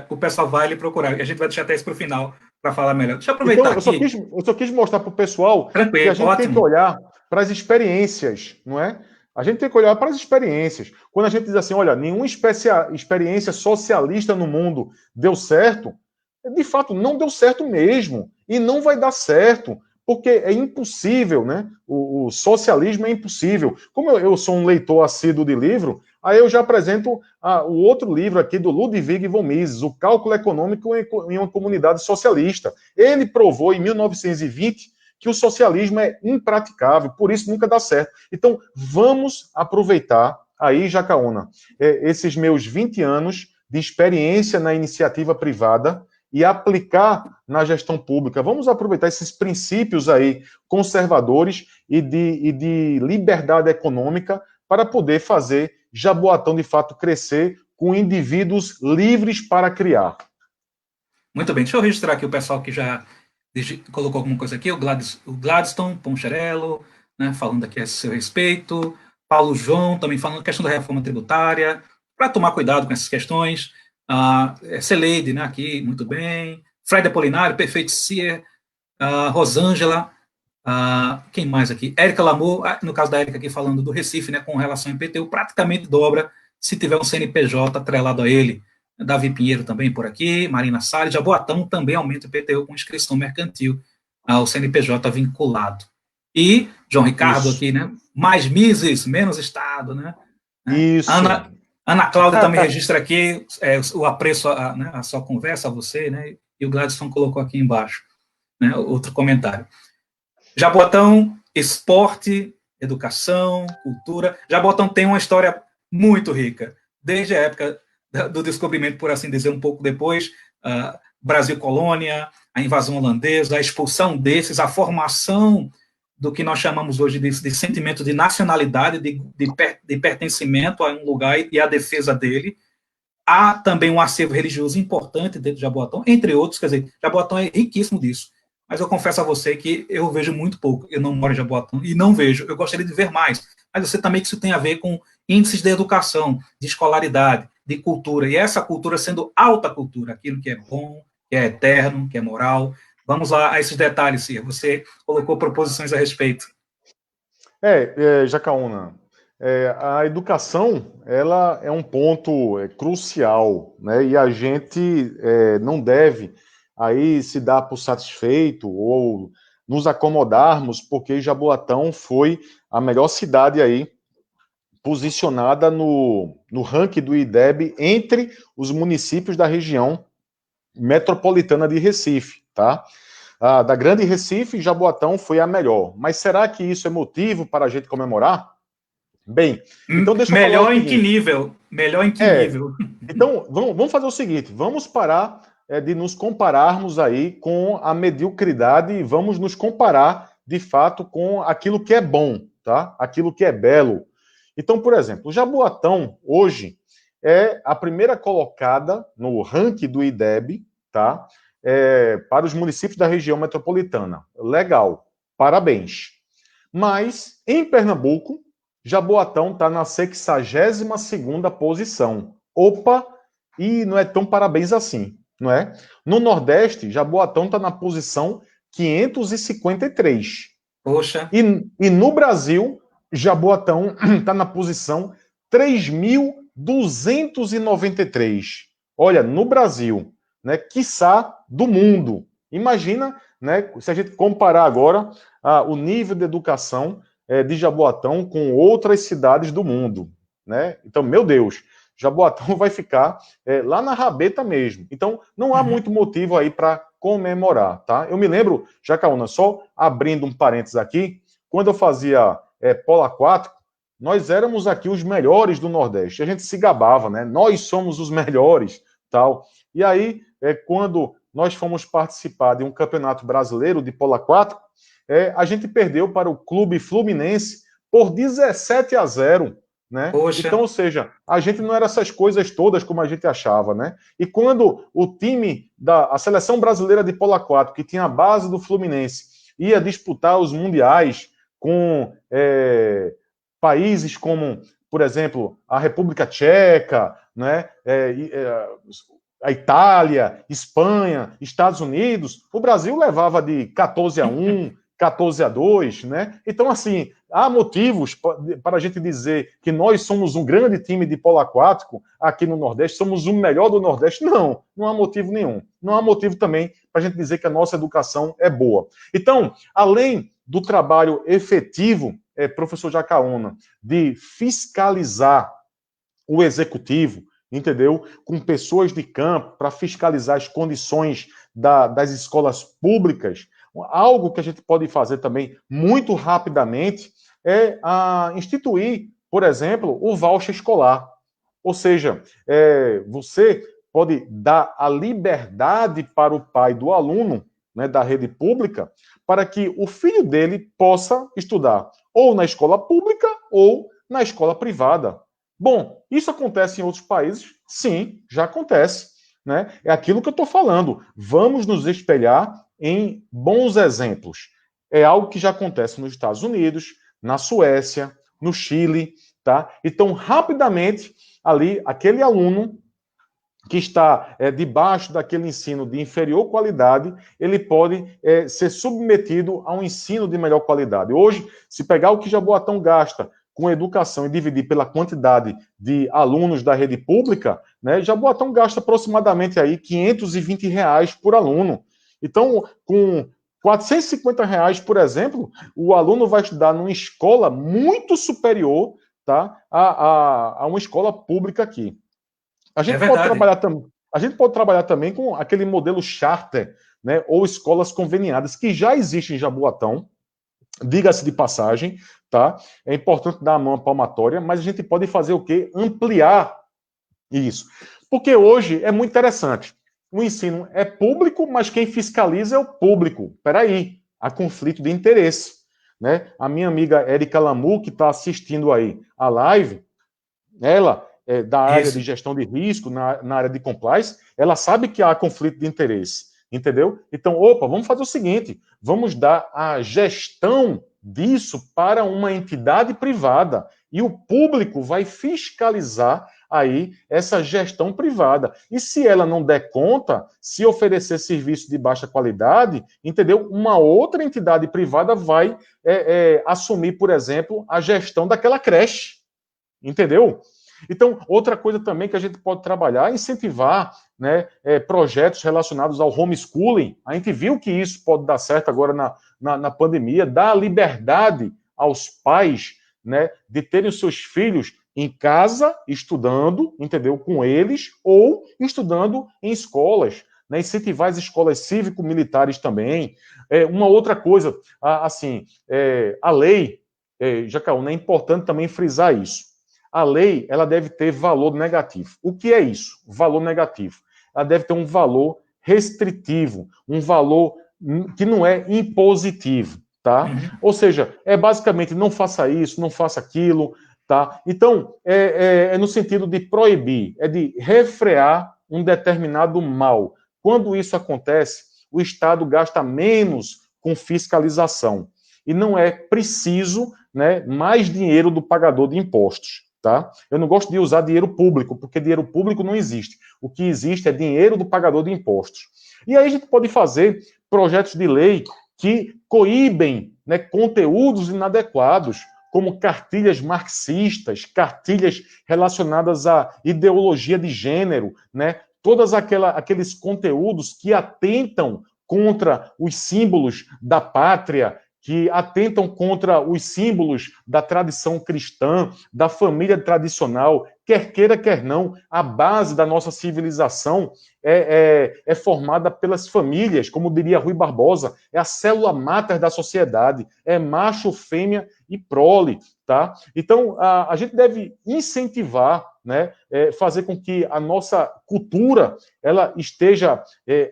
o pessoal vai lhe procurar. E a gente vai deixar até isso para o final, para falar melhor. Deixa eu Então, aproveitar aqui. eu só quis mostrar para o pessoal que a Tranquilo, gente tem que ótimo. olhar para as experiências, não é? A gente tem que olhar para as experiências. Quando a gente diz assim, olha, nenhuma experiência socialista no mundo deu certo, de fato, não deu certo mesmo. E não vai dar certo, porque é impossível, né? O socialismo é impossível. Como eu sou um leitor assíduo de livro, aí eu já apresento o outro livro aqui do Ludwig von Mises, O Cálculo Econômico em uma Comunidade Socialista. Ele provou em 1920 que o socialismo é impraticável, por isso nunca dá certo. Então, vamos aproveitar aí, Jacaúna, esses meus 20 anos de experiência na iniciativa privada e aplicar na gestão pública. Vamos aproveitar esses princípios aí conservadores e de liberdade econômica para poder fazer Jaboatão, de fato, crescer com indivíduos livres para criar. Muito bem, deixa eu registrar aqui o pessoal que já colocou alguma coisa aqui, o Gladstone Poncherello, né, falando aqui a seu respeito, Paulo João também falando da questão da reforma tributária, para tomar cuidado com essas questões, Celeide, né, aqui, muito bem, Fred Apolinário, Perfeito Cier, Rosângela, quem mais aqui? Érica Lamour, no caso da Érica aqui falando do Recife, né, com relação ao IPTU, praticamente dobra se tiver um CNPJ atrelado a ele. Davi Pinheiro também por aqui, Marina Salles, Jaboatão também aumenta o IPTU com inscrição mercantil ao CNPJ vinculado. E João Ricardo Isso. aqui, né? Mais Mises, menos Estado, né? Isso. Ana Cláudia também registra aqui o apreço a sua conversa, a você, né? E o Gladson colocou aqui embaixo, né? Outro comentário. Jaboatão, esporte, educação, cultura. Jaboatão tem uma história muito rica, desde a época do descobrimento, por assim dizer, um pouco depois, Brasil colônia, a invasão holandesa, a expulsão desses, a formação do que nós chamamos hoje de sentimento de nacionalidade, de pertencimento a um lugar e a defesa dele. Há também um acervo religioso importante dentro de Jaboatão, entre outros, quer dizer, Jaboatão é riquíssimo disso. Mas eu confesso a você que eu vejo muito pouco. Eu não moro em Jaboatão e não vejo. Eu gostaria de ver mais. Mas você também que isso tem a ver com índices de educação, de escolaridade, de cultura. E essa cultura sendo alta cultura, aquilo que é bom, que é eterno, que é moral. Vamos lá a esses detalhes, Cir. Você colocou proposições a respeito. Jacaúna, a educação ela é um ponto crucial, né? E a gente não deve aí se dar por satisfeito ou nos acomodarmos, porque Jaboatão foi a melhor cidade aí posicionada no ranking do IDEB entre os municípios da região metropolitana de Recife, tá? Da Grande Recife, Jaboatão foi a melhor. Mas será que isso é motivo para a gente comemorar? Bem, então deixa eu falar o seguinte. Melhor em que nível? Então, vamos fazer o seguinte, vamos parar de nos compararmos aí com a mediocridade e vamos nos comparar, de fato, com aquilo que é bom, tá? Aquilo que é belo. Então, por exemplo, Jaboatão, hoje, é a primeira colocada no ranking do IDEB, tá? Para os municípios da região metropolitana. Legal, parabéns. Mas, em Pernambuco, Jaboatão está na 62ª posição. Opa, e não é tão parabéns assim, não é? No Nordeste, Jaboatão está na posição 553. Poxa. E no Brasil, Jaboatão está na posição 3.293. olha, no Brasil, né, quiçá do mundo. Imagina, né, se a gente comparar agora o nível de educação de Jaboatão com outras cidades do mundo, né? Então, meu Deus, Jaboatão vai ficar lá na rabeta mesmo. Então, não há muito motivo aí para comemorar, tá? Eu me lembro, Jacaúna, só abrindo um parênteses aqui, quando eu fazia polo aquático, nós éramos aqui os melhores do Nordeste. A gente se gabava, né? Nós somos os melhores, tal. E aí, quando nós fomos participar de um campeonato brasileiro de polo aquático, a gente perdeu para o Clube Fluminense por 17-0, né? Poxa, Então, ou seja, a gente não era essas coisas todas como a gente achava, né? E quando o time a seleção brasileira de polo aquático, que tinha a base do Fluminense, ia disputar os mundiais com países como, por exemplo, a República Tcheca, né? A Itália, Espanha, Estados Unidos, o Brasil levava de 14-1, 14-2, né? Então, assim, há motivos para a gente dizer que nós somos um grande time de polo aquático aqui no Nordeste, somos o melhor do Nordeste. Não, não há motivo nenhum. Não há motivo também para a gente dizer que a nossa educação é boa. Então, além do trabalho efetivo, professor Jacaúna, de fiscalizar o executivo, entendeu? Com pessoas de campo para fiscalizar as condições das escolas públicas. Algo que a gente pode fazer também muito rapidamente é instituir, por exemplo, o voucher escolar. Ou seja, você pode dar a liberdade para o pai do aluno, né, da rede pública, para que o filho dele possa estudar ou na escola pública ou na escola privada. Bom, isso acontece em outros países? Sim, já acontece. Né? É aquilo que eu estou falando. Vamos nos espelhar em bons exemplos. É algo que já acontece nos Estados Unidos, na Suécia, no Chile, tá? Então, rapidamente, ali, aquele aluno que está debaixo daquele ensino de inferior qualidade, ele pode ser submetido a um ensino de melhor qualidade. Hoje, se pegar o que Jaboatão gasta com educação e dividir pela quantidade de alunos da rede pública, né, Jaboatão gasta aproximadamente aí R$ 520 por aluno. Então, com R$ 450, por exemplo, o aluno vai estudar numa escola muito superior, tá, a uma escola pública aqui. A gente pode verdade. trabalhar também. A gente pode trabalhar também com aquele modelo charter, né, ou escolas conveniadas, que já existem em Jaboatão, diga-se de passagem, tá? É importante dar a mão à palmatória, mas a gente pode fazer o quê? Ampliar isso. Porque hoje é muito interessante. O ensino é público, mas quem fiscaliza é o público. Peraí, há conflito de interesse. Né? A minha amiga Érica Lamu, que está assistindo aí a live, ela da área de Isso. gestão de risco, na área de compliance, ela sabe que há conflito de interesse, entendeu? Então, opa, vamos fazer o seguinte, vamos dar a gestão disso para uma entidade privada e o público vai fiscalizar aí essa gestão privada. E se ela não der conta, se oferecer serviço de baixa qualidade, entendeu? Uma outra entidade privada vai assumir, por exemplo, a gestão daquela creche, entendeu? Então, outra coisa também que a gente pode trabalhar é incentivar, né, projetos relacionados ao homeschooling. A gente viu que isso pode dar certo agora na pandemia, dar liberdade aos pais, né, de terem os seus filhos em casa, estudando, entendeu, com eles, ou estudando em escolas, né, incentivar as escolas cívico-militares também. Uma outra coisa, assim, a lei, Jacaúna, é importante também frisar isso. A lei, ela deve ter valor negativo. O que é isso? Valor negativo. Ela deve ter um valor restritivo, um valor que não é impositivo, tá? Uhum. Ou seja, basicamente não faça isso, não faça aquilo, tá? Então, é no sentido de proibir, é de refrear um determinado mal. Quando isso acontece, o Estado gasta menos com fiscalização. E não é preciso, né, mais dinheiro do pagador de impostos. Tá? Eu não gosto de usar dinheiro público, porque dinheiro público não existe. O que existe é dinheiro do pagador de impostos. E aí a gente pode fazer projetos de lei que coíbem, né, conteúdos inadequados, como cartilhas marxistas, cartilhas relacionadas à ideologia de gênero, né, todos aqueles conteúdos que atentam contra os símbolos da pátria, que atentam contra os símbolos da tradição cristã, da família tradicional, quer queira, quer não, a base da nossa civilização é formada pelas famílias, como diria Rui Barbosa, é a célula máter da sociedade, é macho, fêmea e prole, tá? Então, a gente deve incentivar, né, fazer com que a nossa cultura ela esteja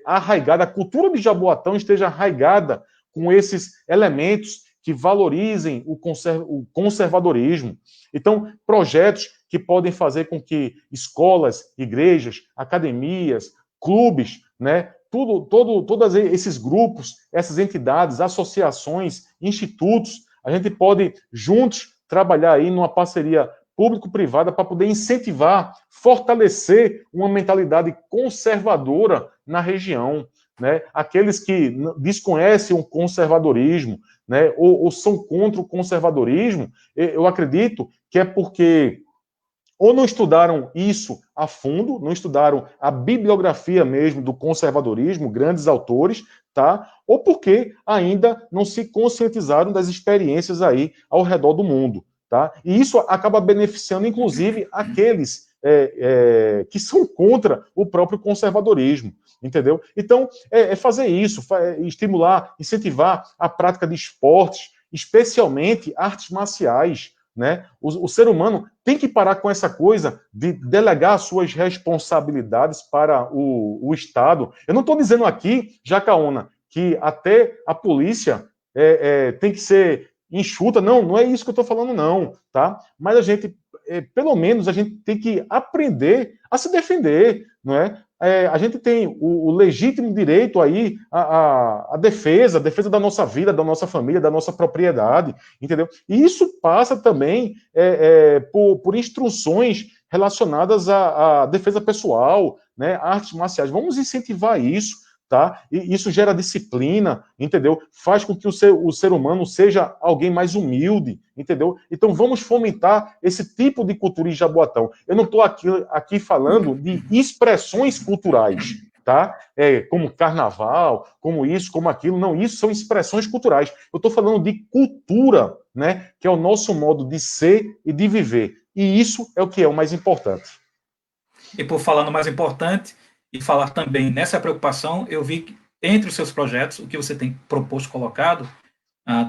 arraigada, a cultura de Jaboatão esteja arraigada com esses elementos que valorizem o conservadorismo. Então, projetos que podem fazer com que escolas, igrejas, academias, clubes, né, todos esses grupos, essas entidades, associações, institutos, a gente pode juntos trabalhar aí numa parceria público-privada para poder incentivar, fortalecer uma mentalidade conservadora na região. Né? Aqueles que desconhecem o conservadorismo, né? ou são contra o conservadorismo, eu acredito que é porque ou não estudaram isso a fundo, não estudaram a bibliografia mesmo do conservadorismo, grandes autores, tá? Ou porque ainda não se conscientizaram das experiências aí ao redor do mundo, tá? E isso acaba beneficiando, inclusive, aqueles que são contra o próprio conservadorismo, entendeu? Então, fazer isso, estimular, incentivar a prática de esportes, especialmente artes marciais, né? O ser humano tem que parar com essa coisa de delegar suas responsabilidades para o Estado. Eu não estou dizendo aqui, Jacaúna, que até a polícia tem que ser enxuta. Não, não é isso que eu estou falando, não, tá? Mas a gente, pelo menos, a gente tem que aprender a se defender, não é? A gente tem o legítimo direito aí à defesa da nossa vida, da nossa família, da nossa propriedade, entendeu? E isso passa também por instruções relacionadas à defesa pessoal, né, artes marciais. Vamos incentivar isso, tá? E isso gera disciplina, entendeu? Faz com que o ser humano seja alguém mais humilde, entendeu? Então vamos fomentar esse tipo de cultura em Jaboatão. Eu não estou aqui falando de expressões culturais, tá? Como carnaval, como isso, como aquilo. Não, isso são expressões culturais. Eu estou falando de cultura, né? Que é o nosso modo de ser e de viver. E isso é o que é o mais importante. E por falar no mais importante, e falar também nessa preocupação, eu vi que entre os seus projetos, o que você tem proposto, colocado,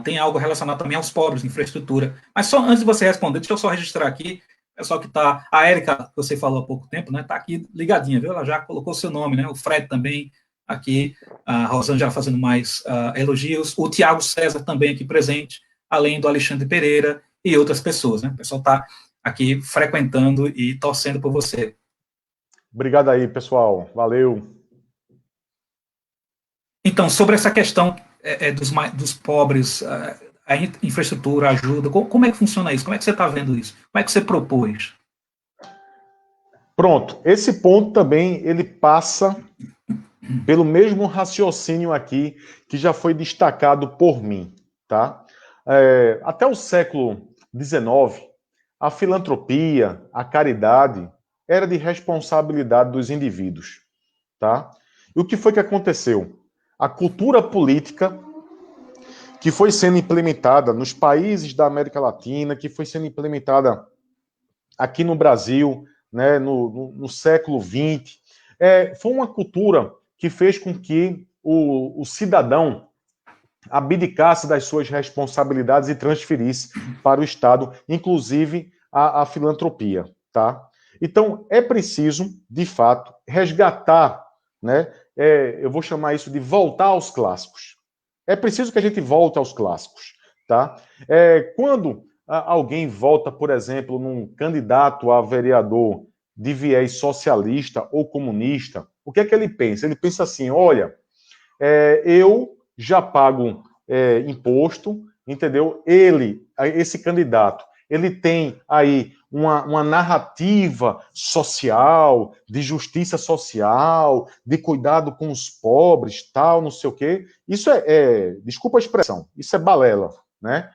tem algo relacionado também aos pobres, infraestrutura. Mas só antes de você responder, deixa eu só registrar aqui, pessoal que está, a Érica, que você falou há pouco tempo, né, está aqui ligadinha, viu? Ela já colocou seu nome, né? O Fred também aqui, a Rosângela fazendo mais elogios, o Tiago César também aqui presente, além do Alexandre Pereira e outras pessoas, né? O pessoal está aqui frequentando e torcendo por você. Obrigado aí, pessoal. Valeu. Então, sobre essa questão dos pobres, a infraestrutura ajuda, como é que funciona isso? Como é que você está vendo isso? Como é que você propôs? Pronto. Esse ponto também, ele passa pelo mesmo raciocínio aqui que já foi destacado por mim, tá? Até o século XIX, a filantropia, a caridade, era de responsabilidade dos indivíduos, tá? E o que foi que aconteceu? A cultura política que foi sendo implementada nos países da América Latina, que foi sendo implementada aqui no Brasil, né, no século XX, foi uma cultura que fez com que o cidadão abdicasse das suas responsabilidades e transferisse para o Estado, inclusive a filantropia, tá? Então, é preciso, de fato, resgatar, né? Eu vou chamar isso de voltar aos clássicos. É preciso que a gente volte aos clássicos, tá? Quando alguém vota, por exemplo, num candidato a vereador de viés socialista ou comunista, o que é que ele pensa? Ele pensa assim, olha, eu já pago imposto, entendeu? Esse candidato, ele tem aí uma narrativa social, de justiça social, de cuidado com os pobres, tal, não sei o quê. Isso desculpa a expressão, isso é balela, né?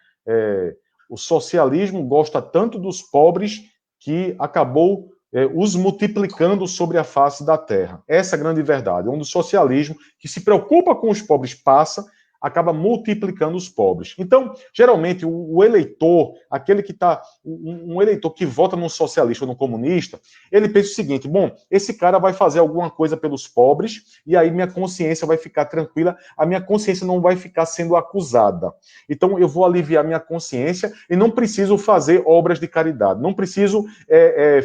O socialismo gosta tanto dos pobres que acabou os multiplicando sobre a face da terra. Essa é a grande verdade, onde o socialismo, que se preocupa com os pobres, passa, acaba multiplicando os pobres. Então, geralmente, o eleitor, aquele que está, um eleitor que vota no socialista ou no comunista, ele pensa o seguinte: bom, esse cara vai fazer alguma coisa pelos pobres, e aí minha consciência vai ficar tranquila, a minha consciência não vai ficar sendo acusada. Então, eu vou aliviar minha consciência e não preciso fazer obras de caridade, não preciso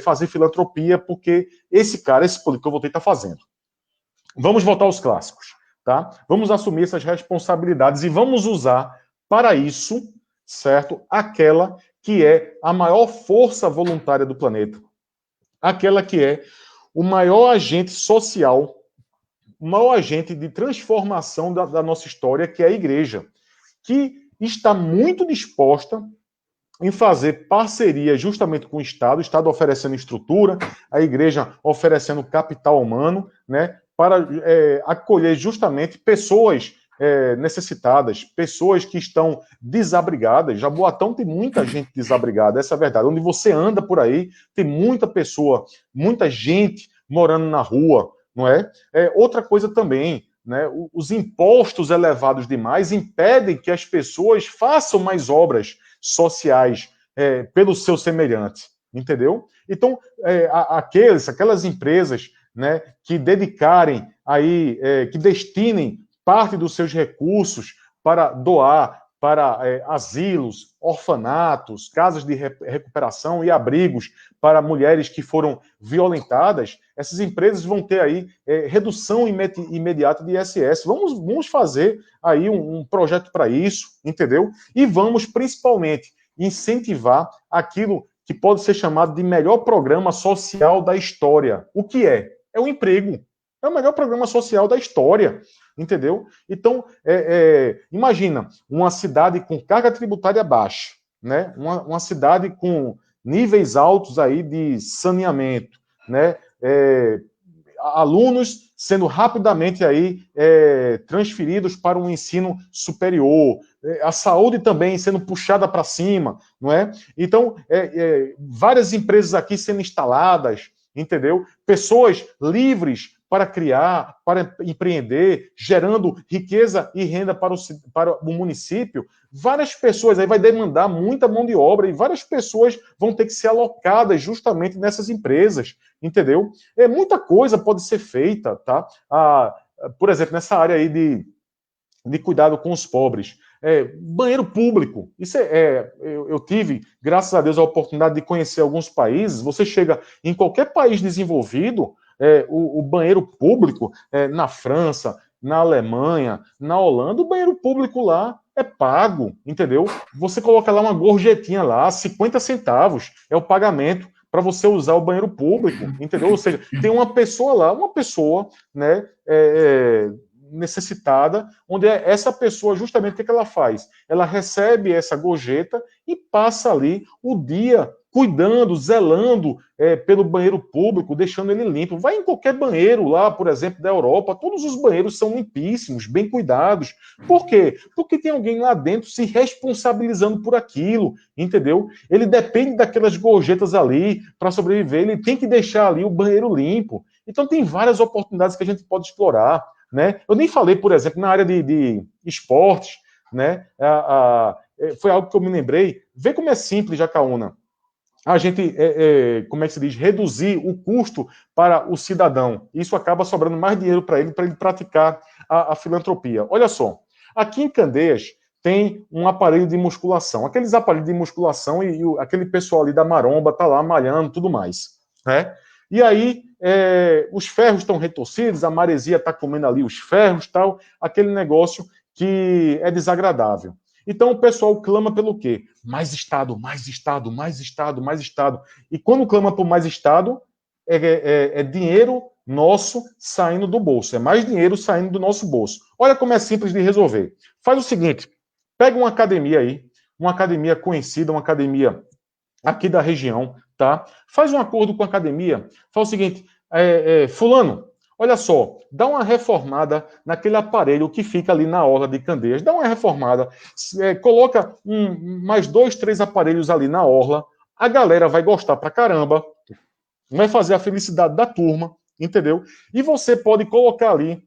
fazer filantropia, porque esse cara, esse político que eu votei, está fazendo. Vamos voltar aos clássicos. Tá? Vamos assumir essas responsabilidades e vamos usar para isso, certo, aquela que é a maior força voluntária do planeta. Aquela que é o maior agente social, o maior agente de transformação da nossa história, que é a igreja, que está muito disposta em fazer parceria justamente com o Estado oferecendo estrutura, a igreja oferecendo capital humano, né, para acolher justamente pessoas necessitadas, pessoas que estão desabrigadas. Jaboatão tem muita gente desabrigada, essa é a verdade. Onde você anda por aí, tem muita pessoa, muita gente morando na rua, não é? Outra coisa também, né, os impostos elevados demais impedem que as pessoas façam mais obras sociais pelos seus semelhantes, entendeu? Então, aquelas empresas, né, que dedicarem aí, que destinem parte dos seus recursos para doar para asilos, orfanatos, casas de recuperação e abrigos para mulheres que foram violentadas, essas empresas vão ter aí redução imediata de ISS. Vamos fazer aí um projeto para isso, entendeu? E vamos, principalmente, incentivar aquilo que pode ser chamado de melhor programa social da história. O que é? É o emprego. É o melhor programa social da história, entendeu? Então, imagina uma cidade com carga tributária baixa, né? Uma cidade com níveis altos aí de saneamento, né? Alunos sendo rapidamente aí transferidos para um ensino superior, a saúde também sendo puxada para cima, não é? Então, várias empresas aqui sendo instaladas, entendeu? Pessoas livres para criar, para empreender, gerando riqueza e renda para o município. Várias pessoas, aí vai demandar muita mão de obra e várias pessoas vão ter que ser alocadas justamente nessas empresas, entendeu? Muita coisa pode ser feita, tá? Por exemplo, nessa área aí de cuidado com os pobres. Banheiro público. Isso eu tive, graças a Deus, a oportunidade de conhecer alguns países. Você chega em qualquer país desenvolvido, o banheiro público, na França, na Alemanha, na Holanda, o banheiro público lá é pago, entendeu? Você coloca lá uma gorjetinha lá, 50 centavos, é o pagamento para você usar o banheiro público, entendeu? Ou seja, tem uma pessoa lá, né, necessitada, onde essa pessoa, justamente, o que ela faz? Ela recebe essa gorjeta e passa ali o dia cuidando, zelando pelo banheiro público, deixando ele limpo. Vai em qualquer banheiro lá, por exemplo, da Europa, todos os banheiros são limpíssimos, bem cuidados. Por quê? Porque tem alguém lá dentro se responsabilizando por aquilo, entendeu? Ele depende daquelas gorjetas ali para sobreviver, ele tem que deixar ali o banheiro limpo. Então tem várias oportunidades que a gente pode explorar, né? Eu nem falei, por exemplo, na área de esportes, né? Foi algo que eu me lembrei. Vê como é simples, Jacaúna, a gente, como é que se diz, reduzir o custo para o cidadão. Isso acaba sobrando mais dinheiro para ele praticar a filantropia. Olha só, aqui em Candeias tem um aparelho de musculação. Aqueles aparelhos de musculação e aquele pessoal ali da maromba tá lá malhando, tudo mais, né? E aí, os ferros estão retorcidos, a maresia está comendo ali os ferros, tal, aquele negócio que é desagradável. Então o pessoal clama pelo quê? Mais Estado, mais Estado, mais Estado, mais Estado. E quando clama por mais Estado, é dinheiro nosso saindo do bolso. É mais dinheiro saindo do nosso bolso. Olha como é simples de resolver. Faz o seguinte, pega uma academia aí, uma academia conhecida, uma academia aqui da região, tá? Faz um acordo com a academia. Faz o seguinte, fulano, olha só, dá uma reformada naquele aparelho que fica ali na orla de Candeias. Dá uma reformada, coloca mais 2, 3 aparelhos ali na orla. A galera vai gostar pra caramba, vai fazer a felicidade da turma, entendeu? E você pode colocar ali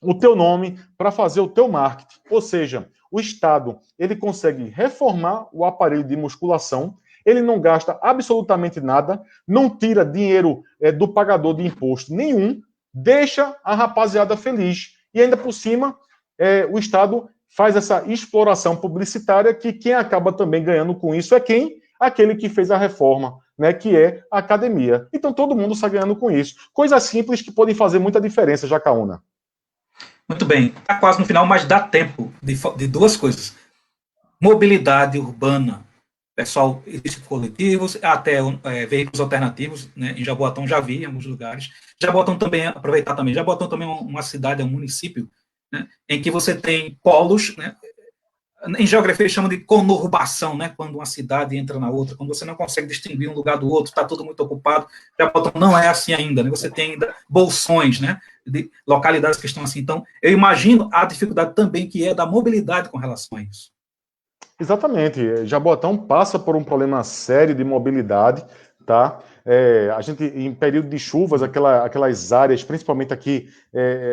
o teu nome para fazer o teu marketing. Ou seja, o Estado, ele consegue reformar o aparelho de musculação, ele não gasta absolutamente nada, não tira dinheiro do pagador de imposto nenhum, deixa a rapaziada feliz. E ainda por cima, o Estado faz essa exploração publicitária que quem acaba também ganhando com isso é quem? Aquele que fez a reforma, né, que é a academia. Então todo mundo está ganhando com isso. Coisas simples que podem fazer muita diferença, Jacaúna. Muito bem, está quase no final, mas dá tempo de duas coisas. Mobilidade urbana. Pessoal, existem coletivos, até veículos alternativos, né? Em Jaboatão já vi em alguns lugares. Jaboatão também, aproveitar também, Jaboatão também é uma cidade, é um município, né? Em que você tem polos, né? Em geografia eles chamam de conurbação, né? Quando uma cidade entra na outra, quando você não consegue distinguir um lugar do outro, está tudo muito ocupado. Jaboatão não é assim ainda, né? Você tem ainda bolsões, né? De localidades que estão assim. Então, eu imagino a dificuldade também que é da mobilidade com relação a isso. Exatamente. Jaboatão passa por um problema sério de mobilidade, tá? A gente, em período de chuvas, aquelas áreas, principalmente aqui,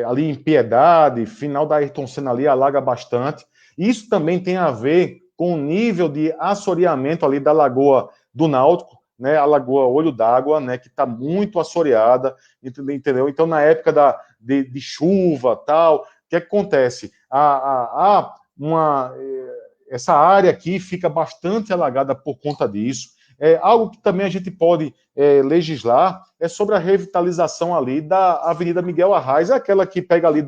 ali em Piedade, final da Ayrton Senna ali, alaga bastante. Isso também tem a ver com o nível de assoreamento ali da Lagoa do Náutico, né? A Lagoa Olho d'Água, né? Que está muito assoreada, entendeu? Então, na época de chuva, tal, o que acontece? Essa área aqui fica bastante alagada por conta disso. Algo que também a gente pode legislar é sobre a revitalização ali da Avenida Miguel Arraes, aquela que pega ali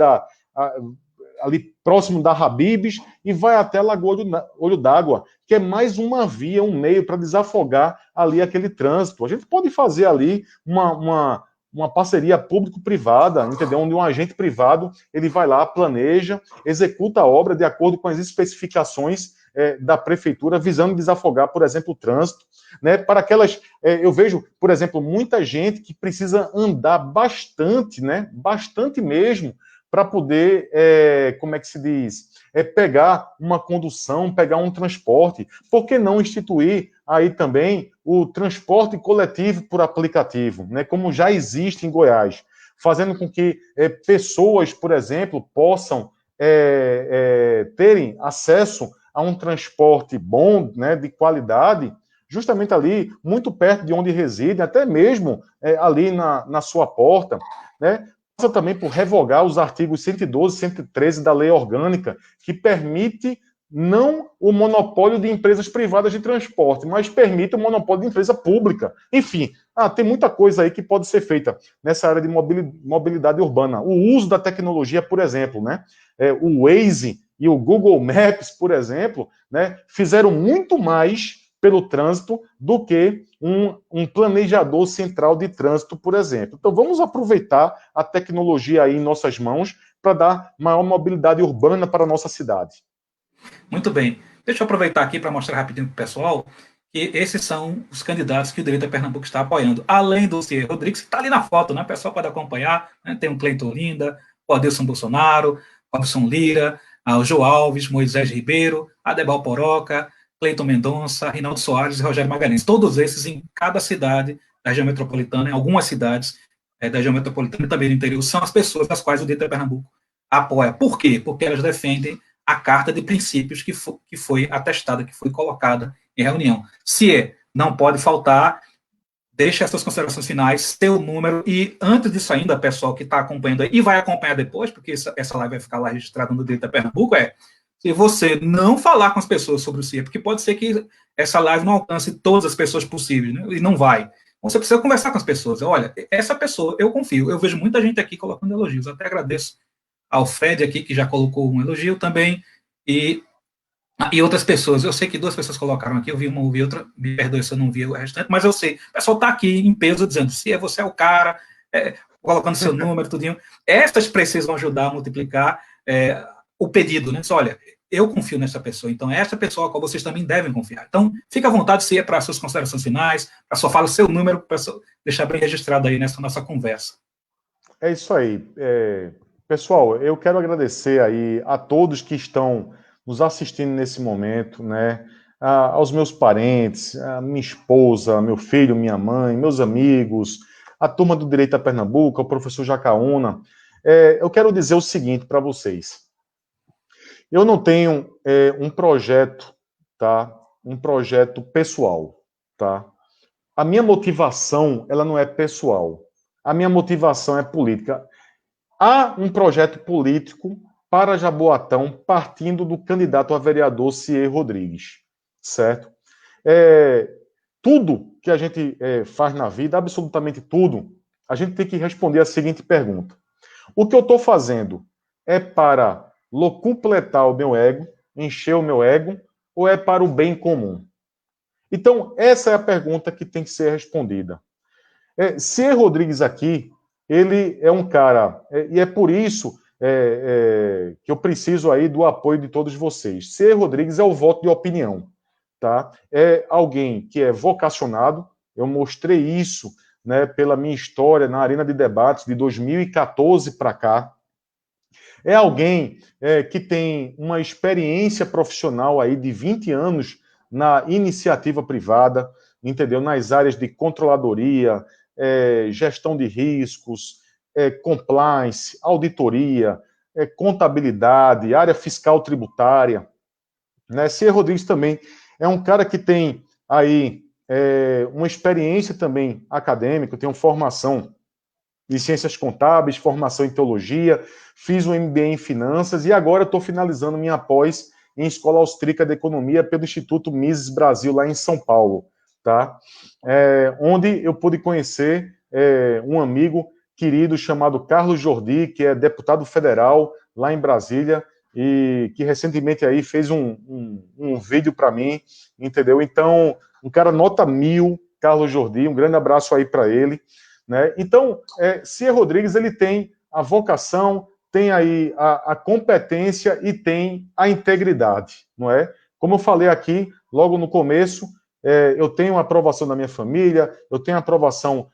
ali próximo da Habibs e vai até a Lagoa Olho d'Água, que é mais uma via, um meio para desafogar ali aquele trânsito. A gente pode fazer ali uma parceria público-privada, entendeu? Onde um agente privado ele vai lá, planeja, executa a obra de acordo com as especificações da prefeitura, visando desafogar, por exemplo, o trânsito, né? Para aquelas, eu vejo, por exemplo, muita gente que precisa andar bastante, né? Bastante mesmo, para poder, como é que se diz, pegar uma condução, pegar um transporte. Por que não instituir aí também o transporte coletivo por aplicativo, né, como já existe em Goiás, fazendo com que pessoas, por exemplo, possam terem acesso a um transporte bom, né, de qualidade, justamente ali, muito perto de onde residem, até mesmo ali na sua porta, né? Passa também por revogar os artigos 112 e 113 da Lei Orgânica, que permite não o monopólio de empresas privadas de transporte, mas permite o monopólio de empresa pública. Enfim, tem muita coisa aí que pode ser feita nessa área de mobilidade urbana. O uso da tecnologia, por exemplo, né? O Waze e o Google Maps, por exemplo, né? Fizeram muito mais pelo trânsito do que um planejador central de trânsito, por exemplo. Então, vamos aproveitar a tecnologia aí em nossas mãos para dar maior mobilidade urbana para a nossa cidade. Muito bem. Deixa eu aproveitar aqui para mostrar rapidinho para o pessoal que esses são os candidatos que o Direita Pernambuco está apoiando. Além do Ciro Rodrigues, que está ali na foto, né? O pessoal pode acompanhar, né? Tem o Cleiton Linda, o Adelson Bolsonaro, Robson Lira, o João Alves, Moisés Ribeiro, Adebal Poroca, Cleiton Mendonça, Rinaldo Soares e Rogério Magalhães. Todos esses em cada cidade da região metropolitana, em algumas cidades da região metropolitana e também do interior, são as pessoas das quais o Direita Pernambuco apoia. Por quê? Porque elas defendem a carta de princípios que foi atestada, que foi colocada em reunião. Se não pode faltar, deixe as suas considerações finais, seu número, e antes disso ainda, pessoal que está acompanhando aí, e vai acompanhar depois, porque essa live vai ficar lá registrada no Direito da Pernambuco, se você não falar com as pessoas sobre o CIE, porque pode ser que essa live não alcance todas as pessoas possíveis, né, e não vai. Você precisa conversar com as pessoas. Olha, essa pessoa, eu confio, eu vejo muita gente aqui colocando elogios, até agradeço ao Fred aqui, que já colocou um elogio também, e outras pessoas. Eu sei que duas pessoas colocaram aqui, eu vi uma, ouvi outra, me perdoe se eu não vi o restante, mas eu sei, o pessoal está aqui em peso dizendo, se você é o cara, colocando seu número, tudinho. Estas precisam ajudar a multiplicar o pedido, né? Só, olha, eu confio nessa pessoa, então é essa pessoa a qual vocês também devem confiar. Então, fica à vontade, se é para suas considerações finais, para só fala o seu número, para deixar bem registrado aí nessa nossa conversa. É isso aí. Pessoal, eu quero agradecer aí a todos que estão nos assistindo nesse momento, né? Aos meus parentes, a minha esposa, meu filho, minha mãe, meus amigos, a turma do Direito a Pernambuco, o professor Jacaúna, eu quero dizer o seguinte para vocês. Eu não tenho um projeto, tá? Um projeto pessoal, tá? A minha motivação, ela não é pessoal. A minha motivação é política. Há um projeto político para Jaboatão partindo do candidato a vereador Cier Rodrigues, certo? Tudo que a gente faz na vida, absolutamente tudo, a gente tem que responder a seguinte pergunta. O que eu estou fazendo é para completar o meu ego, encher o meu ego, ou é para o bem comum? Então, essa é a pergunta que tem que ser respondida. Cier Rodrigues aqui, ele é um cara, e é por isso que eu preciso aí do apoio de todos vocês. Cier Rodrigues é o voto de opinião, tá? É alguém que é vocacionado, eu mostrei isso, né, pela minha história na Arena de Debates de 2014 para cá. É alguém que tem uma experiência profissional aí de 20 anos na iniciativa privada, entendeu? Nas áreas de controladoria, gestão de riscos, compliance, auditoria, contabilidade, área fiscal tributária. Né? Cier Rodrigues também é um cara que tem aí uma experiência também acadêmica, tem uma formação de ciências contábeis, formação em teologia, fiz um MBA em finanças e agora estou finalizando minha pós em Escola Austríaca de Economia pelo Instituto Mises Brasil, lá em São Paulo, tá? Onde eu pude conhecer um amigo querido chamado Carlos Jordi, que é deputado federal lá em Brasília e que recentemente aí fez um vídeo para mim, entendeu? Então, um cara nota 1000, Carlos Jordi, um grande abraço aí para ele. Né? Então, Cier Rodrigues ele tem a vocação, tem aí a competência e tem a integridade, não é? Como eu falei aqui, logo no começo, eu tenho a aprovação da minha família, eu tenho a aprovação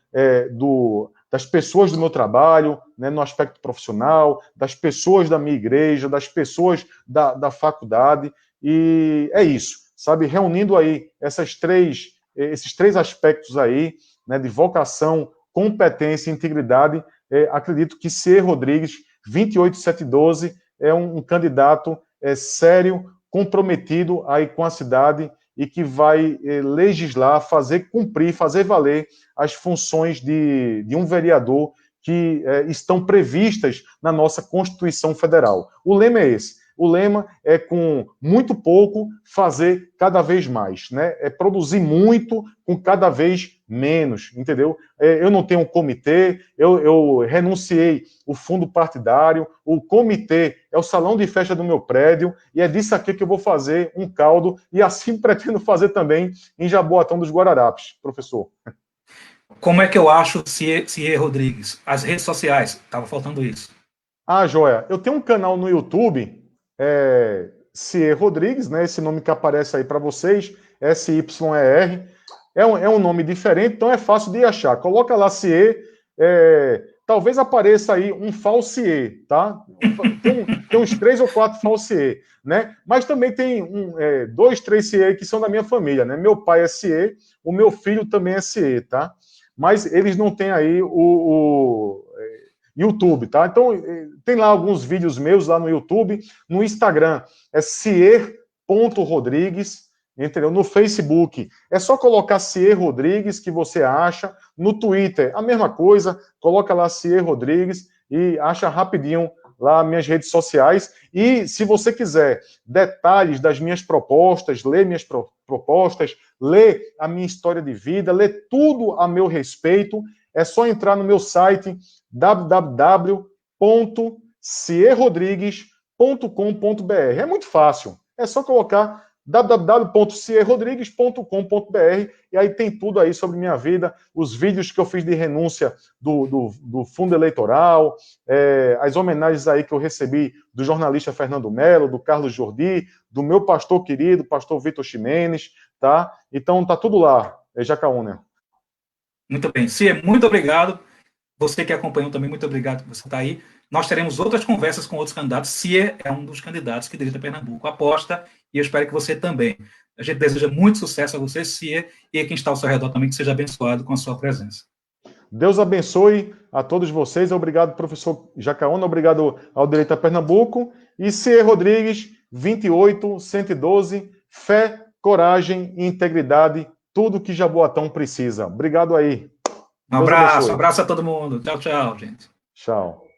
das pessoas do meu trabalho, né, no aspecto profissional, das pessoas da minha igreja, das pessoas da faculdade, e é isso, sabe? Reunindo aí esses três aspectos aí, né, de vocação, competência e integridade, acredito que Cier Rodrigues, 28712, é um candidato sério, comprometido aí com a cidade e que vai legislar, fazer cumprir, fazer valer as funções de um vereador que estão previstas na nossa Constituição Federal. O lema é esse. O lema é, com muito pouco, fazer cada vez mais, né? É produzir muito com cada vez menos, entendeu? Eu não tenho um comitê, eu renunciei o fundo partidário, o comitê é o salão de festa do meu prédio, e é disso aqui que eu vou fazer um caldo, e assim pretendo fazer também em Jaboatão dos Guararapes, professor. Como é que eu acho Cier Rodrigues? As redes sociais, estava faltando isso. Ah, joia, eu tenho um canal no YouTube, Cier Rodrigues, né? Esse nome que aparece aí para vocês, SYER. É um nome diferente, então é fácil de achar. Coloca lá Cier, talvez apareça aí um falsier, tá? Tem uns 3 ou 4 falsier, né? Mas também tem 2, 3 Cier que são da minha família, né? Meu pai é Cier, o meu filho também é Cier, tá? Mas eles não têm aí o YouTube, tá? Então, tem lá alguns vídeos meus lá no YouTube, no Instagram é cier.rodrigues, entendeu? No Facebook é só colocar Cier Rodrigues que você acha, no Twitter a mesma coisa, coloca lá Cier Rodrigues e acha rapidinho lá minhas redes sociais. E se você quiser detalhes das minhas propostas, ler minhas propostas, ler a minha história de vida, ler tudo a meu respeito, é só entrar no meu site www.cierrodrigues.com.br. É muito fácil. É só colocar www.cierrodrigues.com.br e aí tem tudo aí sobre minha vida, os vídeos que eu fiz de renúncia do fundo eleitoral, as homenagens aí que eu recebi do jornalista Fernando Melo, do Carlos Jordi, do meu pastor querido, pastor Vitor Ximenes, tá? Então tá tudo lá, Jacaúna. Muito bem. Cier, muito obrigado. Você que acompanhou também, muito obrigado por você estar aí. Nós teremos outras conversas com outros candidatos. Cier é um dos candidatos que Direito a Pernambuco aposta, e eu espero que você também. A gente deseja muito sucesso a você, Cier, e a quem está ao seu redor também, que seja abençoado com a sua presença. Deus abençoe a todos vocês. Obrigado, professor Jacaúna. Obrigado ao Direito a Pernambuco. E C. Rodrigues, 28112, fé, coragem e integridade, tudo que Jaboatão precisa. Obrigado aí. Um abraço a todo mundo. Tchau, tchau, gente. Tchau.